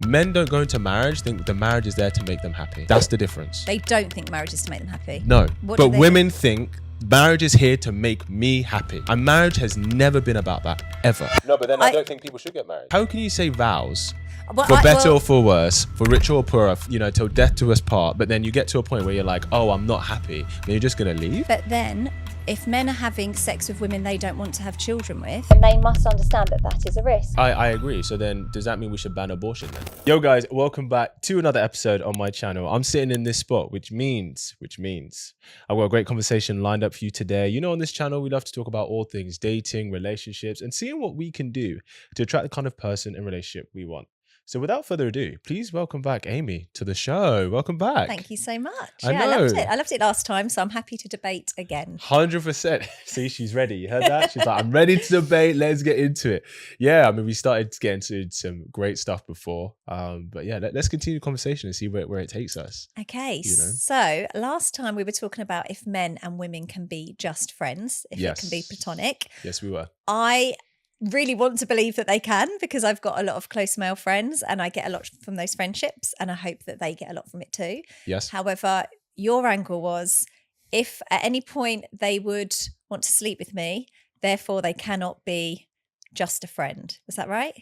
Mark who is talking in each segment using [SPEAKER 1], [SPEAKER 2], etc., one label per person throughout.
[SPEAKER 1] Men don't go into marriage think the marriage is there to make them happy. That's the difference.
[SPEAKER 2] They don't think marriage is to make them happy.
[SPEAKER 1] No,
[SPEAKER 2] What
[SPEAKER 1] but
[SPEAKER 2] do they
[SPEAKER 1] women think marriage is here to make me happy. And marriage has never been about that, ever. No, but then I don't think people should get married. How can you say vows for better or for worse, for richer or poorer, till death do us part, but then you get to a point where you're like, oh, I'm not happy, then you're just going to leave?
[SPEAKER 2] But then, if men are having sex with women they don't want to have children with, then they must understand that that is a risk.
[SPEAKER 1] I agree. So then, does that mean we should ban abortion then? Yo guys, welcome back to another episode on my channel. I'm sitting in this spot, which means I've got a great conversation lined up for you today. On this channel, we love to talk about all things dating, relationships, and seeing what we can do to attract the kind of person and relationship we want. So without further ado, please welcome back Amy to the show. Welcome back.
[SPEAKER 2] Thank you so much.
[SPEAKER 1] I
[SPEAKER 2] loved it. I loved it last time, so I'm happy to debate again.
[SPEAKER 1] 100%. See, she's ready. You heard that? She's like, I'm ready to debate. Let's get into it. Yeah, we started getting into some great stuff before. But yeah, let's continue the conversation and see where it takes us.
[SPEAKER 2] Okay, so last time we were talking about if men and women can be just friends, if it can be platonic.
[SPEAKER 1] Yes, we were.
[SPEAKER 2] I really want to believe that they can, because I've got a lot of close male friends and I get a lot from those friendships, and I hope that they get a lot from it too.
[SPEAKER 1] Yes.
[SPEAKER 2] However, your angle was, if at any point they would want to sleep with me, therefore they cannot be just a friend. Was that right?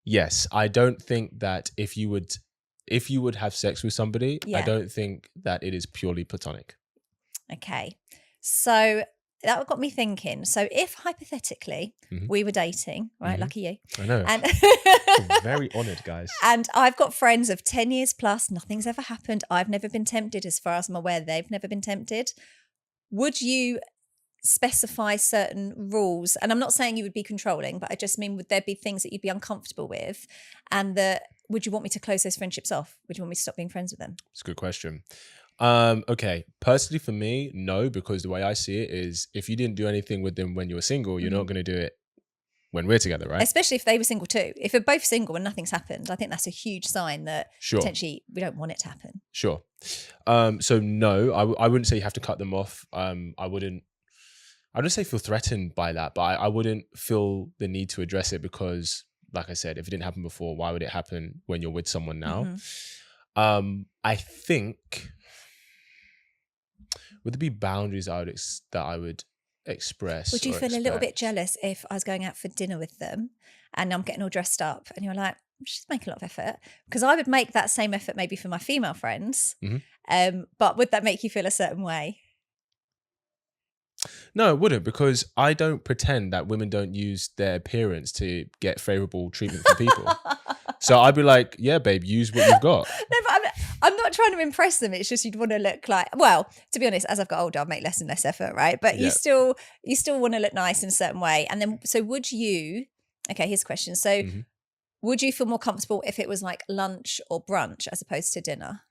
[SPEAKER 1] Yes. I don't think that if you would have sex with somebody, I don't think that it is purely platonic.
[SPEAKER 2] Okay. So that got me thinking. So if hypothetically we were dating, right? Lucky you.
[SPEAKER 1] I know.
[SPEAKER 2] And
[SPEAKER 1] I'm very honoured, guys.
[SPEAKER 2] And I've got friends of 10 years plus, nothing's ever happened. I've never been tempted. As far as I'm aware, they've never been tempted. Would you specify certain rules? And I'm not saying you would be controlling, but I just mean, would there be things that you'd be uncomfortable with? And would you want me to close those friendships off? Would you want me to stop being friends with them?
[SPEAKER 1] It's a good question. Okay. Personally for me, no, because the way I see it is, if you didn't do anything with them when you were single, you're not going to do it when we're together, right?
[SPEAKER 2] Especially if they were single too. If they're both single and nothing's happened, I think that's a huge sign that potentially we don't want it to happen.
[SPEAKER 1] Sure. So no, I wouldn't say you have to cut them off. I wouldn't say feel threatened by that, but I wouldn't feel the need to address it, because like I said, if it didn't happen before, why would it happen when you're with someone now? I think, would there be boundaries that I would express?
[SPEAKER 2] Would you feel a little bit jealous if I was going out for dinner with them and I'm getting all dressed up and you're like, she's making a lot of effort? Because I would make that same effort maybe for my female friends. But would that make you feel a certain way?
[SPEAKER 1] No, it wouldn't, because I don't pretend that women don't use their appearance to get favorable treatment from people. So I'd be like, yeah, babe, use what you've got.
[SPEAKER 2] No, but I'm not trying to impress them. It's just you'd want to look like, well, to be honest, as I've got older, I'll make less and less effort, right? But you still want to look nice in a certain way. And then, so would you, okay, here's a question. So would you feel more comfortable if it was like lunch or brunch as opposed to dinner?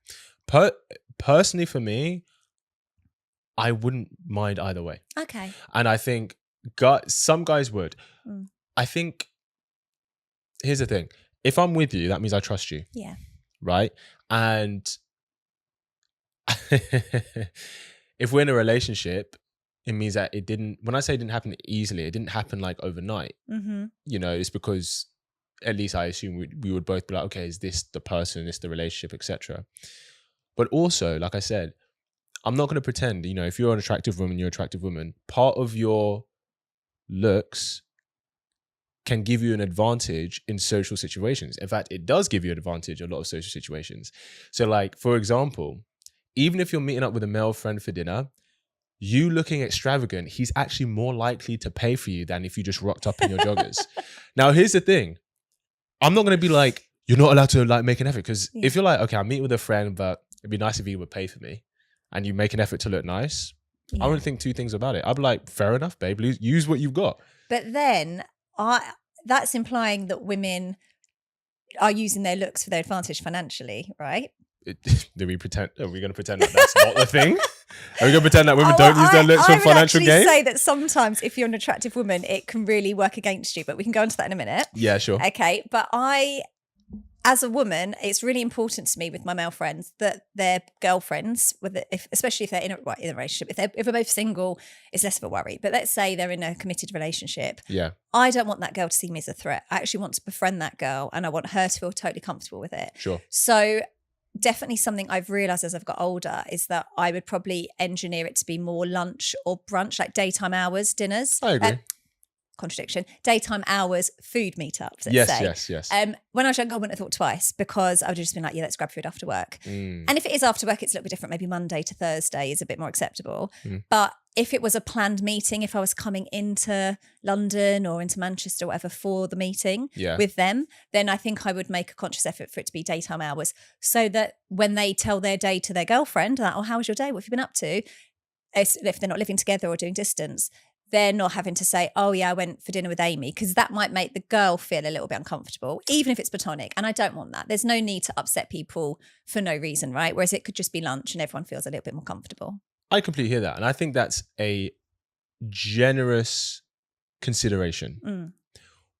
[SPEAKER 1] Personally for me, I wouldn't mind either way.
[SPEAKER 2] Okay.
[SPEAKER 1] And I think some guys would. I think, here's the thing. If I'm with you, that means I trust you.
[SPEAKER 2] Yeah.
[SPEAKER 1] Right? And if we're in a relationship, it means that when I say it didn't happen easily, it didn't happen like overnight. It's because, at least I assume we would both be like, okay, is this the person, is this the relationship, etc. But also, like I said, I'm not going to pretend, if you're an attractive woman, you're an attractive woman. Part of your looks can give you an advantage in social situations. In fact, it does give you an advantage in a lot of social situations. So like, for example, even if you're meeting up with a male friend for dinner, you looking extravagant, he's actually more likely to pay for you than if you just rocked up in your joggers. Now, here's the thing. I'm not going to be like, you're not allowed to like make an effort. Because if you're like, okay, I'm meeting with a friend, but it'd be nice if he would pay for me, and you make an effort to look nice, I wouldn't think two things about it. I'd be like, fair enough, babe, use what you've got.
[SPEAKER 2] But then that's implying that women are using their looks for their advantage financially, right? Are
[SPEAKER 1] we going to pretend that that's not the thing? Are we going to pretend that women don't use their looks for financial gain?
[SPEAKER 2] I would actually say that sometimes if you're an attractive woman, it can really work against you, but we can go into that in a minute.
[SPEAKER 1] Yeah, sure.
[SPEAKER 2] Okay, but I as a woman, it's really important to me with my male friends that their girlfriends, especially if they're in a relationship, if we're both single, it's less of a worry. But let's say they're in a committed relationship.
[SPEAKER 1] Yeah.
[SPEAKER 2] I don't want that girl to see me as a threat. I actually want to befriend that girl and I want her to feel totally comfortable with it.
[SPEAKER 1] Sure.
[SPEAKER 2] So definitely something I've realised as I've got older is that I would probably engineer it to be more lunch or brunch, like daytime hours, dinners.
[SPEAKER 1] I agree.
[SPEAKER 2] Contradiction, daytime hours, food meetups.
[SPEAKER 1] Yes.
[SPEAKER 2] When I was younger, I wouldn't have thought twice because I would have just been like, yeah, let's grab food after work. And if it is after work, it's a little bit different. Maybe Monday to Thursday is a bit more acceptable. But if it was a planned meeting, if I was coming into London or into Manchester or whatever for the meeting with them, then I think I would make a conscious effort for it to be daytime hours so that when they tell their day to their girlfriend, like, oh, how was your day? What have you been up to? If they're not living together or doing distance, they're not having to say, oh yeah, I went for dinner with Amy, because that might make the girl feel a little bit uncomfortable, even if it's platonic. And I don't want that. There's no need to upset people for no reason, right? Whereas it could just be lunch and everyone feels a little bit more comfortable.
[SPEAKER 1] I completely hear that. And I think that's a generous consideration.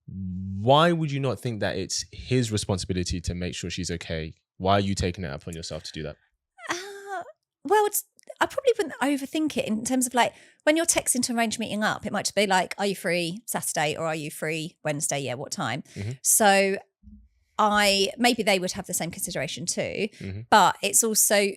[SPEAKER 1] Why would you not think that it's his responsibility to make sure she's okay? Why are you taking it upon yourself to do that?
[SPEAKER 2] Well, I probably wouldn't overthink it in terms of like when you're texting to arrange meeting up, it might just be like, are you free Saturday or are you free Wednesday? Yeah, what time? So maybe they would have the same consideration too, but it's also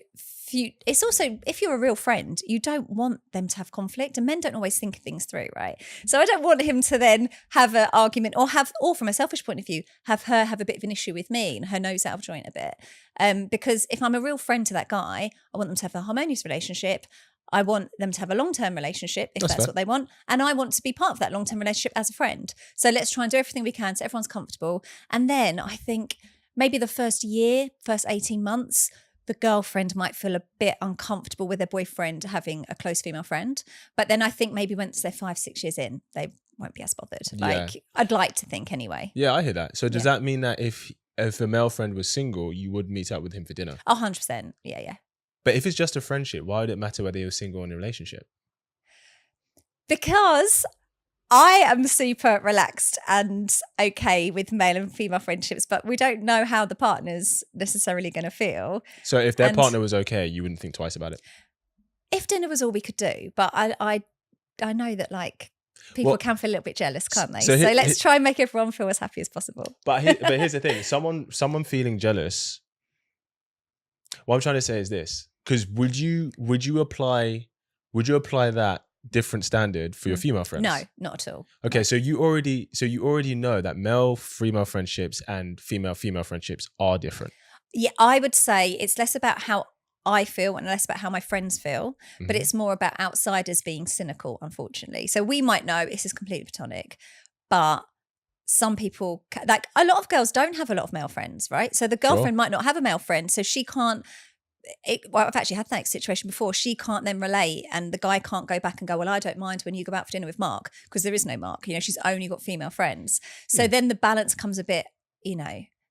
[SPEAKER 2] if you're a real friend, you don't want them to have conflict, and men don't always think things through, right? So I don't want him to then have an argument or from a selfish point of view, have her have a bit of an issue with me and her nose out of joint a bit. Because if I'm a real friend to that guy, I want them to have a harmonious relationship. I want them to have a long-term relationship if that's what they want. And I want to be part of that long-term relationship as a friend. So let's try and do everything we can so everyone's comfortable. And then I think maybe the first 18 months, the girlfriend might feel a bit uncomfortable with their boyfriend having a close female friend. But then I think maybe once they're 5-6 years in, they won't be as bothered. I'd like to think anyway.
[SPEAKER 1] Yeah, I hear that. So does that mean that if a male friend was single, you would meet up with him for dinner?
[SPEAKER 2] 100%. Yeah.
[SPEAKER 1] But if it's just a friendship, why would it matter whether you're single or in a relationship?
[SPEAKER 2] Because I am super relaxed and okay with male and female friendships, but we don't know how the partner's necessarily going to feel.
[SPEAKER 1] So if their partner was okay, you wouldn't think twice about it?
[SPEAKER 2] If dinner was all we could do. But I know that like people can feel a little bit jealous, can't they? So let's try and make everyone feel as happy as possible. But
[SPEAKER 1] here's the thing. Someone feeling jealous, what I'm trying to say is this. Because would you apply that different standard for your female friends?
[SPEAKER 2] No, not at all.
[SPEAKER 1] Okay, so you already know that male female friendships and female friendships are different.
[SPEAKER 2] Yeah, I would say it's less about how I feel and less about how my friends feel, but it's more about outsiders being cynical, unfortunately. So we might know this is completely platonic, but some people, like a lot of girls don't have a lot of male friends, right? So the girlfriend might not have a male friend, so she can't. I've actually had that situation before. She can't then relate, and the guy can't go back and go, well, I don't mind when you go out for dinner with Mark, because there is no Mark. She's only got female friends. So then the balance comes a bit,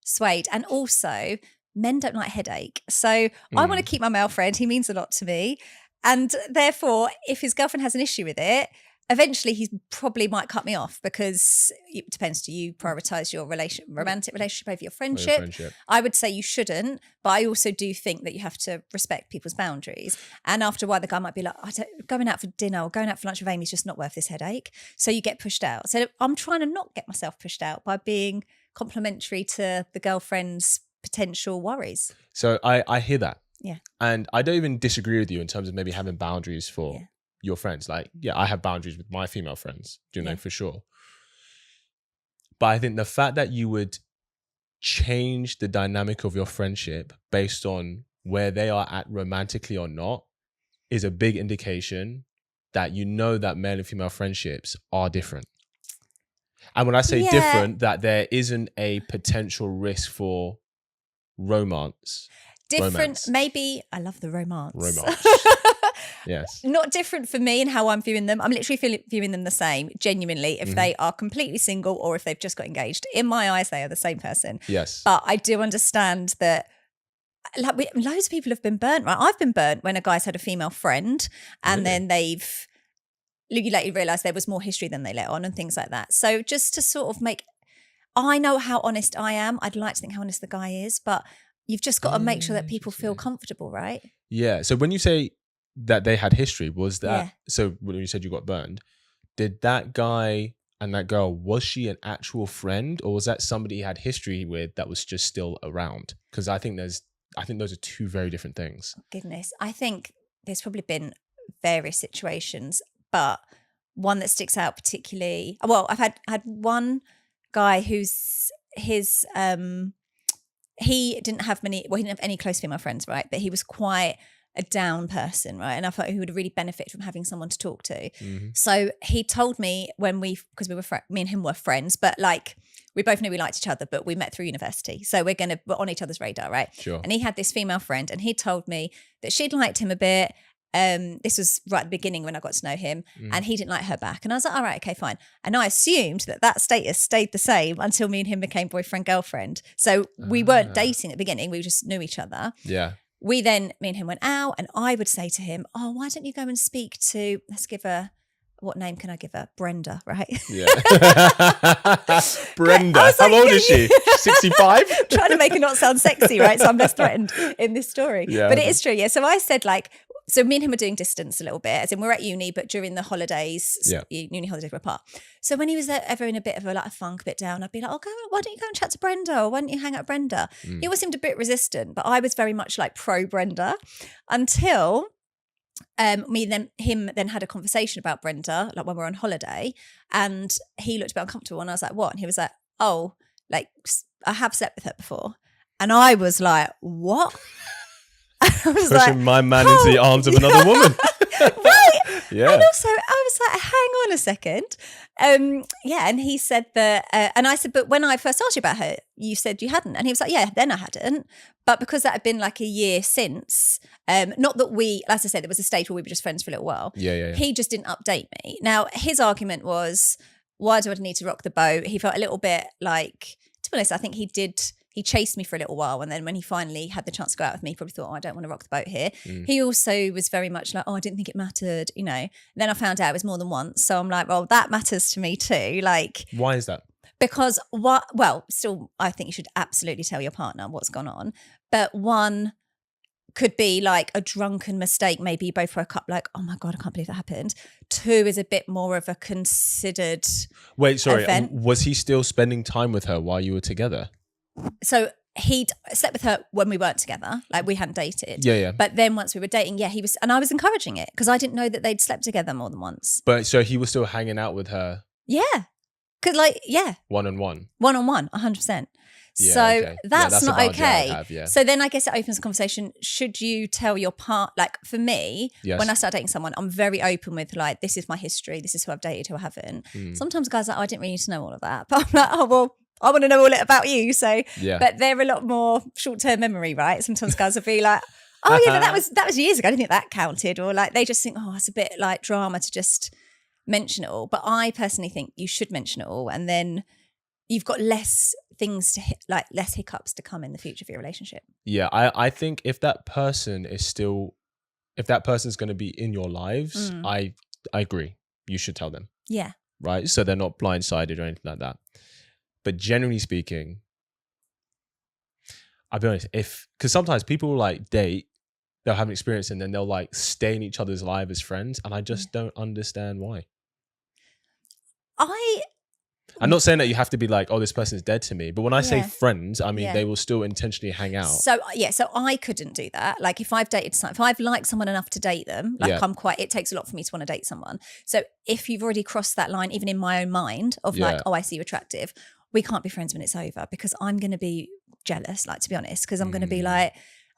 [SPEAKER 2] swayed. And also, men don't like headache. So I want to keep my male friend. He means a lot to me. And therefore, if his girlfriend has an issue with it, eventually he probably might cut me off, because it depends. Do you prioritize your romantic relationship over your friendship? I would say you shouldn't, but I also do think that you have to respect people's boundaries. And after a while, the guy might be like, going out for dinner or going out for lunch with Amy is just not worth this headache. So you get pushed out. So I'm trying to not get myself pushed out by being complimentary to the girlfriend's potential worries.
[SPEAKER 1] So I hear that.
[SPEAKER 2] Yeah.
[SPEAKER 1] And I don't even disagree with you in terms of maybe having boundaries for your friends. Like, I have boundaries with my female friends, for sure. But I think the fact that you would change the dynamic of your friendship based on where they are at romantically or not is a big indication that that male and female friendships are different. And when I say different, that there isn't a potential risk for romance.
[SPEAKER 2] Maybe. I love the romance.
[SPEAKER 1] Yes.
[SPEAKER 2] Not different for me in how I'm viewing them. I'm literally viewing them the same, genuinely, if they are completely single or if they've just got engaged. In my eyes, they are the same person.
[SPEAKER 1] Yes.
[SPEAKER 2] But I do understand that loads of people have been burnt, right? I've been burnt when a guy's had a female friend and then you later realise there was more history than they let on and things like that. So just to sort of I know how honest I am. I'd like to think how honest the guy is, but you've just got to make sure that people feel comfortable, right?
[SPEAKER 1] Yeah. So when you say that they had history, was that, so when you said you got burned, did that guy and that girl, was she an actual friend, or was that somebody he had history with that was just still around? Because I think those are two very different things.
[SPEAKER 2] Oh, goodness. I think there's probably been various situations, but one that sticks out particularly, well, I've had one guy who's his he didn't have any close female friends, right? But he was quite a down person, right? And I thought he would really benefit from having someone to talk to.
[SPEAKER 1] Mm-hmm.
[SPEAKER 2] So he told me because me and him were friends, but like we both knew we liked each other, but we met through university. So we're on each other's radar, right?
[SPEAKER 1] Sure.
[SPEAKER 2] And he had this female friend, and he told me that she'd liked him a bit. This was right at the beginning when I got to know him, and he didn't like her back. And I was like, all right, okay, fine. And I assumed that status stayed the same until me and him became boyfriend, girlfriend. So we weren't dating at the beginning. We just knew each other.
[SPEAKER 1] Yeah.
[SPEAKER 2] Me and him went out, and I would say to him, oh, why don't you go and speak to, let's give her, what name can I give her? Brenda, right?
[SPEAKER 1] Yeah. Brenda. How old is she? 65?
[SPEAKER 2] Trying to make her not sound sexy, right? So I'm less threatened in this story.
[SPEAKER 1] Yeah.
[SPEAKER 2] But it is true, yeah. So I said so me and him were doing distance a little bit, as in we're at uni, but during the holidays, uni holidays were apart. So when he was ever in a bit of a funk, a bit down, I'd be like, why don't you go and chat to Brenda? Or why don't you hang out with Brenda? He always seemed a bit resistant, but I was very much pro Brenda until him then had a conversation about Brenda, when we were on holiday, and he looked a bit uncomfortable, and I was like, what? And he was like, oh, I have slept with her before. And I was like, what? I was
[SPEAKER 1] pushing my man into the arms of another woman.
[SPEAKER 2] Right.
[SPEAKER 1] Yeah.
[SPEAKER 2] And also I was like, hang on a second. And he said that, and I said, but when I first asked you about her, you said you hadn't. And he was like, yeah, then I hadn't. But because that had been a year since, not that as I said, there was a stage where we were just friends for a little while.
[SPEAKER 1] Yeah.
[SPEAKER 2] He just didn't update me. Now, his argument was, why do I need to rock the boat? He felt a little bit to be honest, I think he chased me for a little while, and then when he finally had the chance to go out with me, he probably thought, I don't want to rock the boat here. He also was very much I didn't think it mattered, Then I found out it was more than once. So I'm like, well, that matters to me too.
[SPEAKER 1] Why is that?
[SPEAKER 2] Because still, I think you should absolutely tell your partner what's gone on. But one could be a drunken mistake. Maybe you both woke up oh my God, I can't believe that happened. Two is a bit more of a considered
[SPEAKER 1] Wait, sorry.
[SPEAKER 2] event.
[SPEAKER 1] Was he still spending time with her while you were together?
[SPEAKER 2] So he'd slept with her when we weren't together, we hadn't dated.
[SPEAKER 1] Yeah.
[SPEAKER 2] But then once we were dating, he was, and I was encouraging it because I didn't know that they'd slept together more than once.
[SPEAKER 1] But so he was still hanging out with her?
[SPEAKER 2] Yeah. Because
[SPEAKER 1] One-on-one?
[SPEAKER 2] One-on-one, 100%.
[SPEAKER 1] Yeah,
[SPEAKER 2] so
[SPEAKER 1] okay.
[SPEAKER 2] that's not okay.
[SPEAKER 1] Have.
[SPEAKER 2] So then I guess it opens the conversation. Should you tell your partner, for me, when I start dating someone, I'm very open with this is my history. This is who I've dated, who I haven't. Sometimes guys are I didn't really need to know all of that. But I'm like, oh, well, I want to know all it about you. So, but they're a lot more short-term memory, right? Sometimes guys will be like, oh yeah, but that was years ago. I didn't think that counted. Or they just think, oh, it's a bit drama to just mention it all. But I personally think you should mention it all, and then you've got less things to less hiccups to come in the future of your relationship. Yeah,
[SPEAKER 1] I think if that person's going to be in your lives, I agree. You should tell them.
[SPEAKER 2] Yeah.
[SPEAKER 1] Right? So they're not blindsided or anything like that. But generally speaking, I'll be honest, because sometimes people date, they'll have an experience and then they'll stay in each other's lives as friends. And I just don't understand why. I'm not saying that you have to be oh, this person's dead to me. But when I say friends, I mean, they will still intentionally hang out.
[SPEAKER 2] So I couldn't do that. If I've dated someone, if I've liked someone enough to date them, it takes a lot for me to want to date someone. So if you've already crossed that line, even in my own mind of oh, I see you attractive, we can't be friends when it's over, because I'm going to be jealous, to be honest, because I'm going to be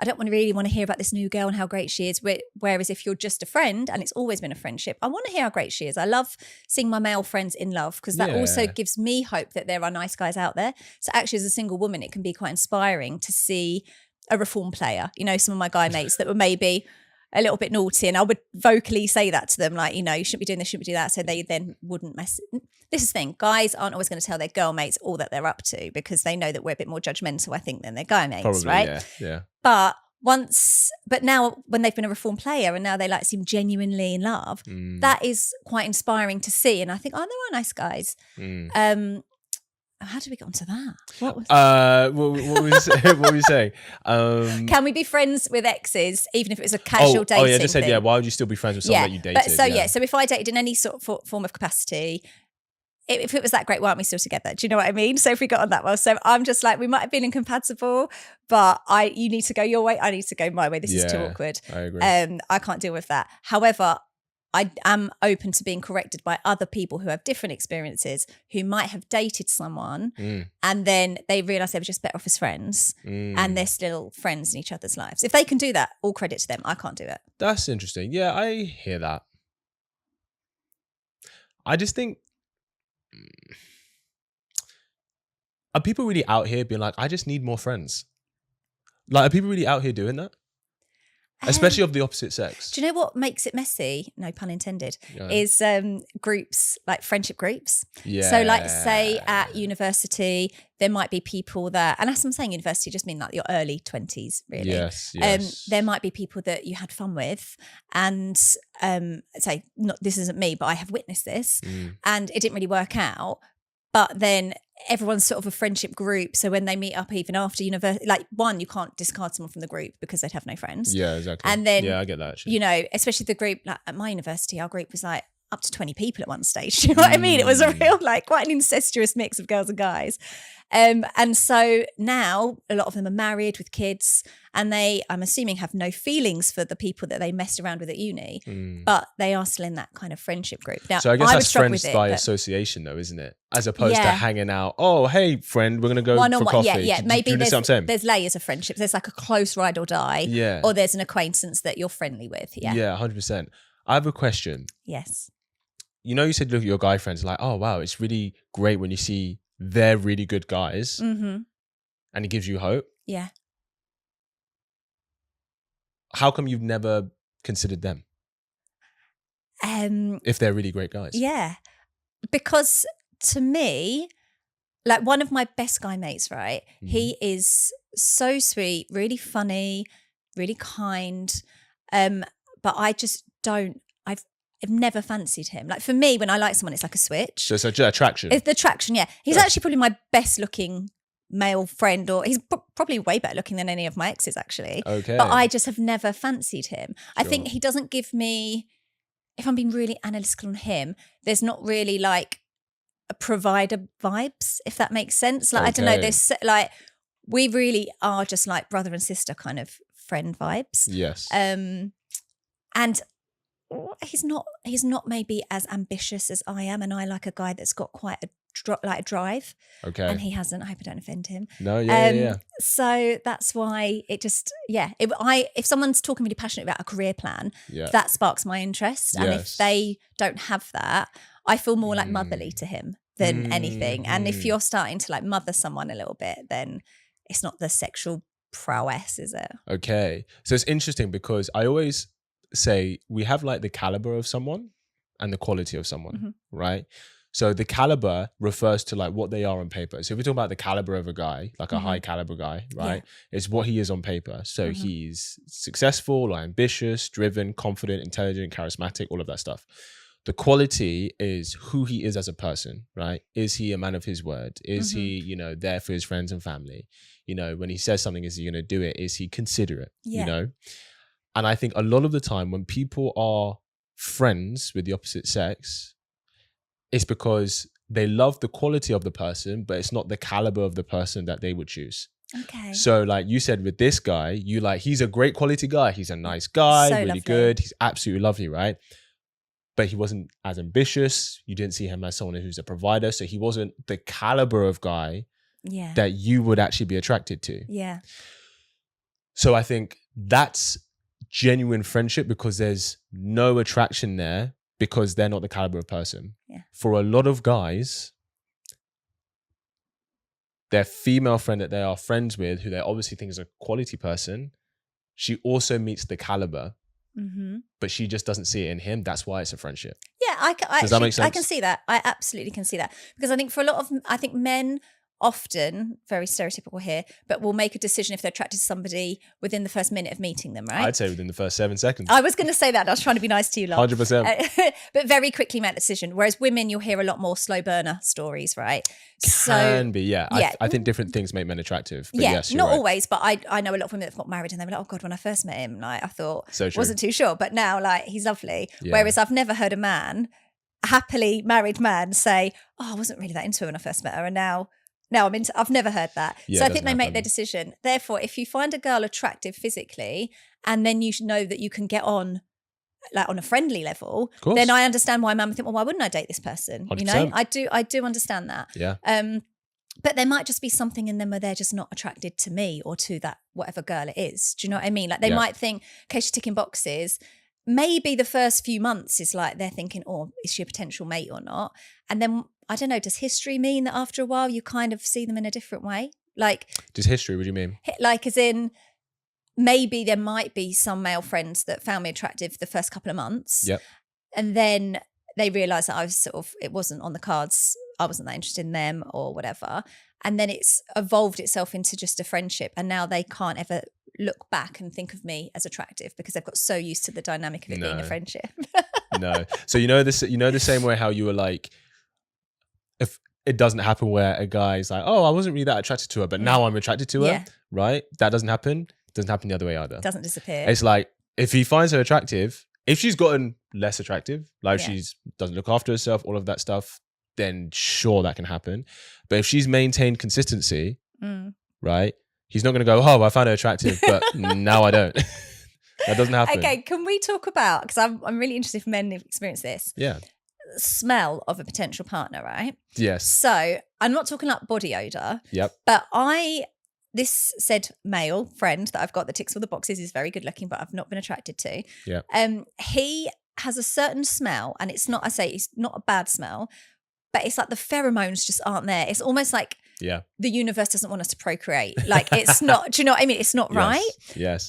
[SPEAKER 2] I don't really want to hear about this new girl and how great she is. Whereas if you're just a friend and it's always been a friendship, I want to hear how great she is. I love seeing my male friends in love, because that also gives me hope that there are nice guys out there. So actually, as a single woman, it can be quite inspiring to see a reform player. Some of my guy mates that were maybe a little bit naughty, and I would vocally say that to them, you shouldn't be doing this, shouldn't be doing that. So they then wouldn't mess. This is the thing. Guys aren't always going to tell their girl mates all that they're up to, because they know that we're a bit more judgmental, I think, than their guy mates.
[SPEAKER 1] Probably,
[SPEAKER 2] right?
[SPEAKER 1] Yeah.
[SPEAKER 2] But now when they've been a reformed player and now they seem genuinely in love, that is quite inspiring to see. And I think, oh, there are nice guys. How did we get onto that? What was
[SPEAKER 1] what were you saying?
[SPEAKER 2] Can we be friends with exes, even if it was a casual dating
[SPEAKER 1] yeah, just said,
[SPEAKER 2] thing?
[SPEAKER 1] yeah, why would you still be friends with someone that you dated?
[SPEAKER 2] So if I dated in any sort of form of capacity, if it was that great, why aren't we still together? Do you know what I mean? So if we got on that well, so I'm just like, we might have been incompatible, but you need to go your way, I need to go my way. This is too awkward.
[SPEAKER 1] I agree.
[SPEAKER 2] I can't deal with that. However, I am open to being corrected by other people who have different experiences, who might have dated someone and then they realise they were just better off as friends and they're still friends in each other's lives. If they can do that, all credit to them. I can't do it.
[SPEAKER 1] That's interesting. Yeah, I hear that. I just think, are people really out here being like, I just need more friends? Like, are people really out here doing that? Especially of the opposite sex.
[SPEAKER 2] Do you know what makes it messy? No pun intended. Is groups, like friendship groups.
[SPEAKER 1] Yeah.
[SPEAKER 2] So like say at university, there might be people that, and as I'm saying university, just mean like your early 20s, really.
[SPEAKER 1] Yes.
[SPEAKER 2] There might be people that you had fun with and say, not this isn't me, but I have witnessed this and it didn't really work out. But then everyone's sort of a friendship group. So when they meet up even after university, like one, you can't discard someone from the group because they'd have no friends.
[SPEAKER 1] Yeah, exactly.
[SPEAKER 2] And then,
[SPEAKER 1] I get that actually.
[SPEAKER 2] You know, especially the group, like at my university, our group was like up to 20 people at one stage. Do you know what I mean? It was a real, like quite an incestuous mix of girls and guys. And so now a lot of them are married with kids and they, I'm assuming, have no feelings for the people that they messed around with at uni, but they are still in that kind of friendship group. Now,
[SPEAKER 1] so I guess that's friends by association though, isn't it? As opposed to hanging out, oh, hey, friend, we're going to go for coffee.
[SPEAKER 2] Yeah. Maybe
[SPEAKER 1] there's
[SPEAKER 2] layers of friendship. There's like a close ride or die.
[SPEAKER 1] Yeah.
[SPEAKER 2] Or there's an acquaintance that you're friendly with. Yeah.
[SPEAKER 1] Yeah, 100%. I have a question.
[SPEAKER 2] Yes.
[SPEAKER 1] You know, you said look at your guy friends like, oh, wow, it's really great when you see they're really good guys and it gives you hope.
[SPEAKER 2] Yeah.
[SPEAKER 1] How come you've never considered them? If they're really great guys.
[SPEAKER 2] Yeah. Because to me, like one of my best guy mates, right? He is so sweet, really funny, really kind. But I just don't, I've never fancied him. Like for me, when I like someone, it's like a switch.
[SPEAKER 1] So it's attraction.
[SPEAKER 2] It's the attraction, yeah. He's actually probably my best looking male friend, or he's probably way better looking than any of my exes actually.
[SPEAKER 1] Okay.
[SPEAKER 2] But I just have never fancied him. Sure. I think he doesn't give me, if I'm being really analytical on him, there's not really like a provider vibes, if that makes sense. Like, I don't know, there's like, we really are just like brother and sister kind of friend vibes.
[SPEAKER 1] Yes.
[SPEAKER 2] And he's not maybe as ambitious as I am, and I like a guy that's got quite a drive. Okay. And he hasn't. I hope I don't offend him.
[SPEAKER 1] No, yeah.
[SPEAKER 2] So that's why it just, if someone's talking really passionately about a career plan, that sparks my interest. And if they don't have that, I feel more like motherly to him than anything. And if you're starting to like mother someone a little bit, then it's not the sexual prowess, is it?
[SPEAKER 1] Okay. So it's interesting because I always say we have like the caliber of someone and the quality of someone, right? So the caliber refers to like what they are on paper. So if we're talking about the caliber of a guy, like a high caliber guy, right? It's what he is on paper. So he's successful, ambitious, driven, confident, intelligent, charismatic, all of that stuff. The quality is who he is as a person, right? Is he a man of his word? Is he, there for his friends and family? When he says something, is he going to do it? Is he considerate? And I think a lot of the time when people are friends with the opposite sex, it's because they love the quality of the person, but it's not the caliber of the person that they would choose.
[SPEAKER 2] Okay.
[SPEAKER 1] So like you said with this guy, he's a great quality guy. He's a nice guy, really lovely. Good. He's absolutely lovely, right? But he wasn't as ambitious. You didn't see him as someone who's a provider. So he wasn't the caliber of guy that you would actually be attracted to.
[SPEAKER 2] Yeah.
[SPEAKER 1] So I think that's genuine friendship because there's no attraction there because they're not the caliber of person.
[SPEAKER 2] Yeah.
[SPEAKER 1] For a lot of guys, their female friend that they are friends with, who they obviously think is a quality person, she also meets the caliber, but she just doesn't see it in him. That's why it's a friendship.
[SPEAKER 2] Yeah,
[SPEAKER 1] Does that make sense?
[SPEAKER 2] I can see that. I absolutely can see that. Because I think for a lot of, men often, very stereotypical here, but will make a decision if they're attracted to somebody within the first minute of meeting them, right?
[SPEAKER 1] I'd say within the first 7 seconds.
[SPEAKER 2] I was going to say that. I was trying to be nice to you, love.
[SPEAKER 1] 100%.
[SPEAKER 2] But very quickly make a decision. Whereas women, you'll hear a lot more slow burner stories, right?
[SPEAKER 1] Can be, yeah. I think different things make men attractive. But yes,
[SPEAKER 2] not
[SPEAKER 1] right.
[SPEAKER 2] always, but I know a lot of women that have got married and they were like, oh God, when I first met him, like I thought,
[SPEAKER 1] So true.
[SPEAKER 2] wasn't too sure. But now, like, he's lovely.
[SPEAKER 1] Yeah.
[SPEAKER 2] Whereas I've never heard a man, happily married man, say, oh, I wasn't really that into her when I first met her. And now I'm into, I've never heard that.
[SPEAKER 1] Yeah,
[SPEAKER 2] so I think they make their decision. Therefore, if you find a girl attractive physically and then you know that you can get on like on a friendly level, then I understand why man would think, well, why wouldn't I date this person?
[SPEAKER 1] 100%.
[SPEAKER 2] You know, I do understand that.
[SPEAKER 1] Yeah.
[SPEAKER 2] But there might just be something in them where they're just not attracted to me or to that whatever girl it is. Do you know what I mean? Like they might think, okay, she's ticking boxes. Maybe the first few months is like they're thinking, oh, is she a potential mate or not? And then I don't know, does history mean that after a while you kind of see them in a different way? Like,
[SPEAKER 1] does history, what do you mean?
[SPEAKER 2] Like as in, maybe there might be some male friends that found me attractive the first couple of months.
[SPEAKER 1] Yep.
[SPEAKER 2] And then they realised that I was it wasn't on the cards. I wasn't that interested in them or whatever. And then it's evolved itself into just a friendship. And now they can't ever look back and think of me as attractive because they've got so used to the dynamic of it being a friendship.
[SPEAKER 1] No. So the same way how you were like, if it doesn't happen where a guy's like, oh, I wasn't really that attracted to her, but now I'm attracted to her, right? That doesn't happen. It doesn't happen the other way either.
[SPEAKER 2] It doesn't disappear.
[SPEAKER 1] It's like, if he finds her attractive, if she's gotten less attractive, like she's doesn't look after herself, all of that stuff, then sure, that can happen. But if she's maintained consistency, right? He's not going to go, oh, I found her attractive, but now I don't. That doesn't happen.
[SPEAKER 2] Okay, can we talk about, because I'm really interested if men have experienced this.
[SPEAKER 1] Yeah.
[SPEAKER 2] Smell of a potential partner, right?
[SPEAKER 1] Yes.
[SPEAKER 2] So I'm not talking like body odor.
[SPEAKER 1] Yep.
[SPEAKER 2] But this said male friend that I've got that ticks all the boxes, is very good looking, but I've not been attracted to.
[SPEAKER 1] Yeah.
[SPEAKER 2] He has a certain smell, and it's not a bad smell, but it's like the pheromones just aren't there. It's almost like the universe doesn't want us to procreate. Like it's not, do you know what I mean? It's not right.
[SPEAKER 1] Yes.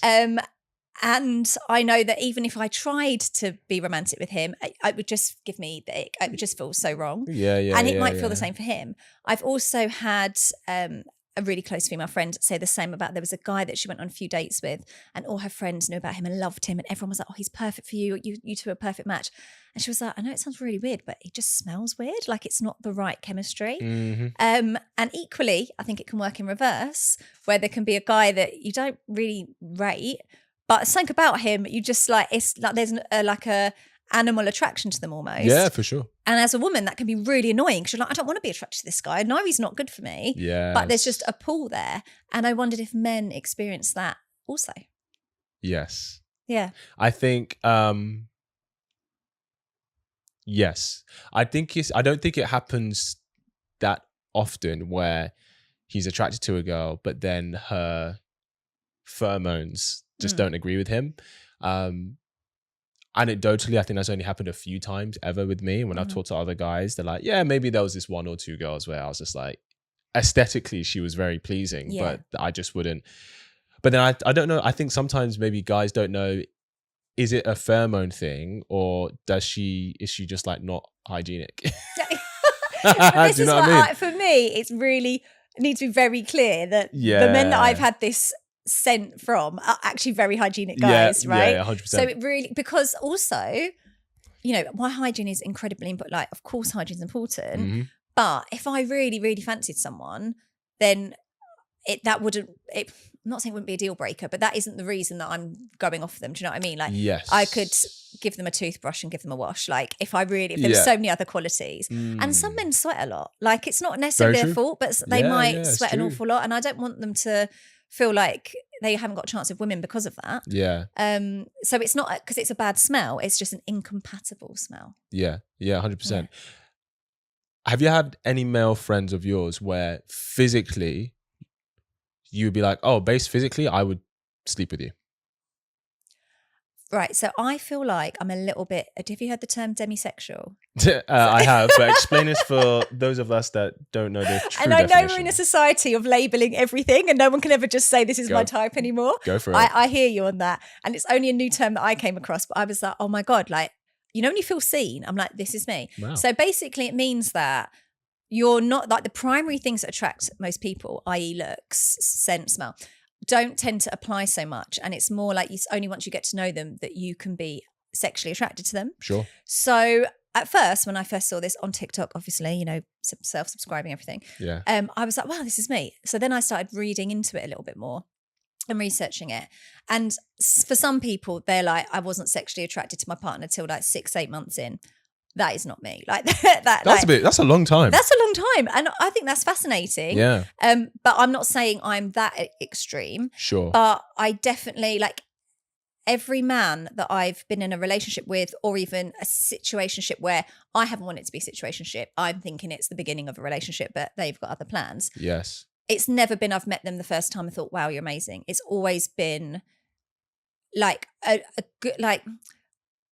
[SPEAKER 2] And I know that even if I tried to be romantic with him, it would just give me the ick. It would just feel so wrong.
[SPEAKER 1] Yeah.
[SPEAKER 2] And it might feel the same for him. I've also had a really close female friend say the same about, there was a guy that she went on a few dates with and all her friends knew about him and loved him and everyone was like, oh, he's perfect for you. You two are a perfect match. And she was like, I know it sounds really weird, but he just smells weird. Like it's not the right chemistry.
[SPEAKER 1] Mm-hmm.
[SPEAKER 2] And equally, I think it can work in reverse, where there can be a guy that you don't really rate, but something about him, you just like, it's like there's like a animal attraction to them almost.
[SPEAKER 1] Yeah, for sure.
[SPEAKER 2] And as a woman, that can be really annoying because you're like, I don't want to be attracted to this guy. I know he's not good for me.
[SPEAKER 1] Yeah.
[SPEAKER 2] But there's just a pull there. And I wondered if men experience that also.
[SPEAKER 1] Yes.
[SPEAKER 2] Yeah.
[SPEAKER 1] I think, yes. I don't think it happens that often where he's attracted to a girl, but then her pheromones just don't agree with him. Anecdotally, I think that's only happened a few times ever with me. When I've talked to other guys, they're like, yeah, maybe there was this one or two girls where I was just like, aesthetically, she was very pleasing, but I just wouldn't. But then I don't know. I think sometimes maybe guys don't know, is it a pheromone thing or is she just like not hygienic?
[SPEAKER 2] This is what for me, it's really, it needs to be very clear that the men that I've had this scent from are actually very hygienic guys, right?
[SPEAKER 1] Yeah, 100%.
[SPEAKER 2] So it really, because also, you know, my hygiene is incredibly important. Like, of course, hygiene is important, but if I really, really fancied someone, then I'm not saying it wouldn't be a deal breaker, but that isn't the reason that I'm going off them. Do you know what I mean? Like, I could give them a toothbrush and give them a wash. Like, if there were so many other qualities. And some men sweat a lot. Like, it's not necessarily their fault, but they might sweat an awful lot. And I don't want them to feel like they haven't got a chance with women because of that.
[SPEAKER 1] Yeah.
[SPEAKER 2] So it's not because it's a bad smell. It's just an incompatible smell.
[SPEAKER 1] Yeah. 100%. Have you had any male friends of yours where physically you would be like, oh, based physically, I would sleep with you?
[SPEAKER 2] Right. So I feel like I'm a little bit, have you heard the term demisexual?
[SPEAKER 1] I have, but explain this for those of us that don't know the true
[SPEAKER 2] And I
[SPEAKER 1] definition.
[SPEAKER 2] know we're in a society of labeling everything and no one can ever just say this is my type anymore.
[SPEAKER 1] Go for it.
[SPEAKER 2] I hear you on that. And it's only a new term that I came across, but I was like, oh my God, like, you know, when you feel seen, I'm like, this is me.
[SPEAKER 1] Wow.
[SPEAKER 2] So basically it means that you're not like the primary things that attract most people, i.e. looks, scent, smell, don't tend to apply so much. And it's more like it's only once you get to know them that you can be sexually attracted to them.
[SPEAKER 1] Sure.
[SPEAKER 2] So at first, when I first saw this on TikTok, obviously, you know, self-subscribing, everything.
[SPEAKER 1] Yeah.
[SPEAKER 2] I was like, wow, this is me. So then I started reading into it a little bit more and researching it. And for some people, they're like, I wasn't sexually attracted to my partner till like 6-8 months in. That is not me. Like
[SPEAKER 1] that's a long time.
[SPEAKER 2] That's a long time. And I think that's fascinating.
[SPEAKER 1] Yeah.
[SPEAKER 2] But I'm not saying I'm that extreme.
[SPEAKER 1] Sure.
[SPEAKER 2] But I definitely, like, every man that I've been in a relationship with, or even a situationship where I haven't wanted it to be a situationship, I'm thinking it's the beginning of a relationship, but they've got other plans.
[SPEAKER 1] Yes.
[SPEAKER 2] It's never been I've met them the first time and thought, wow, you're amazing. It's always been like a good, like,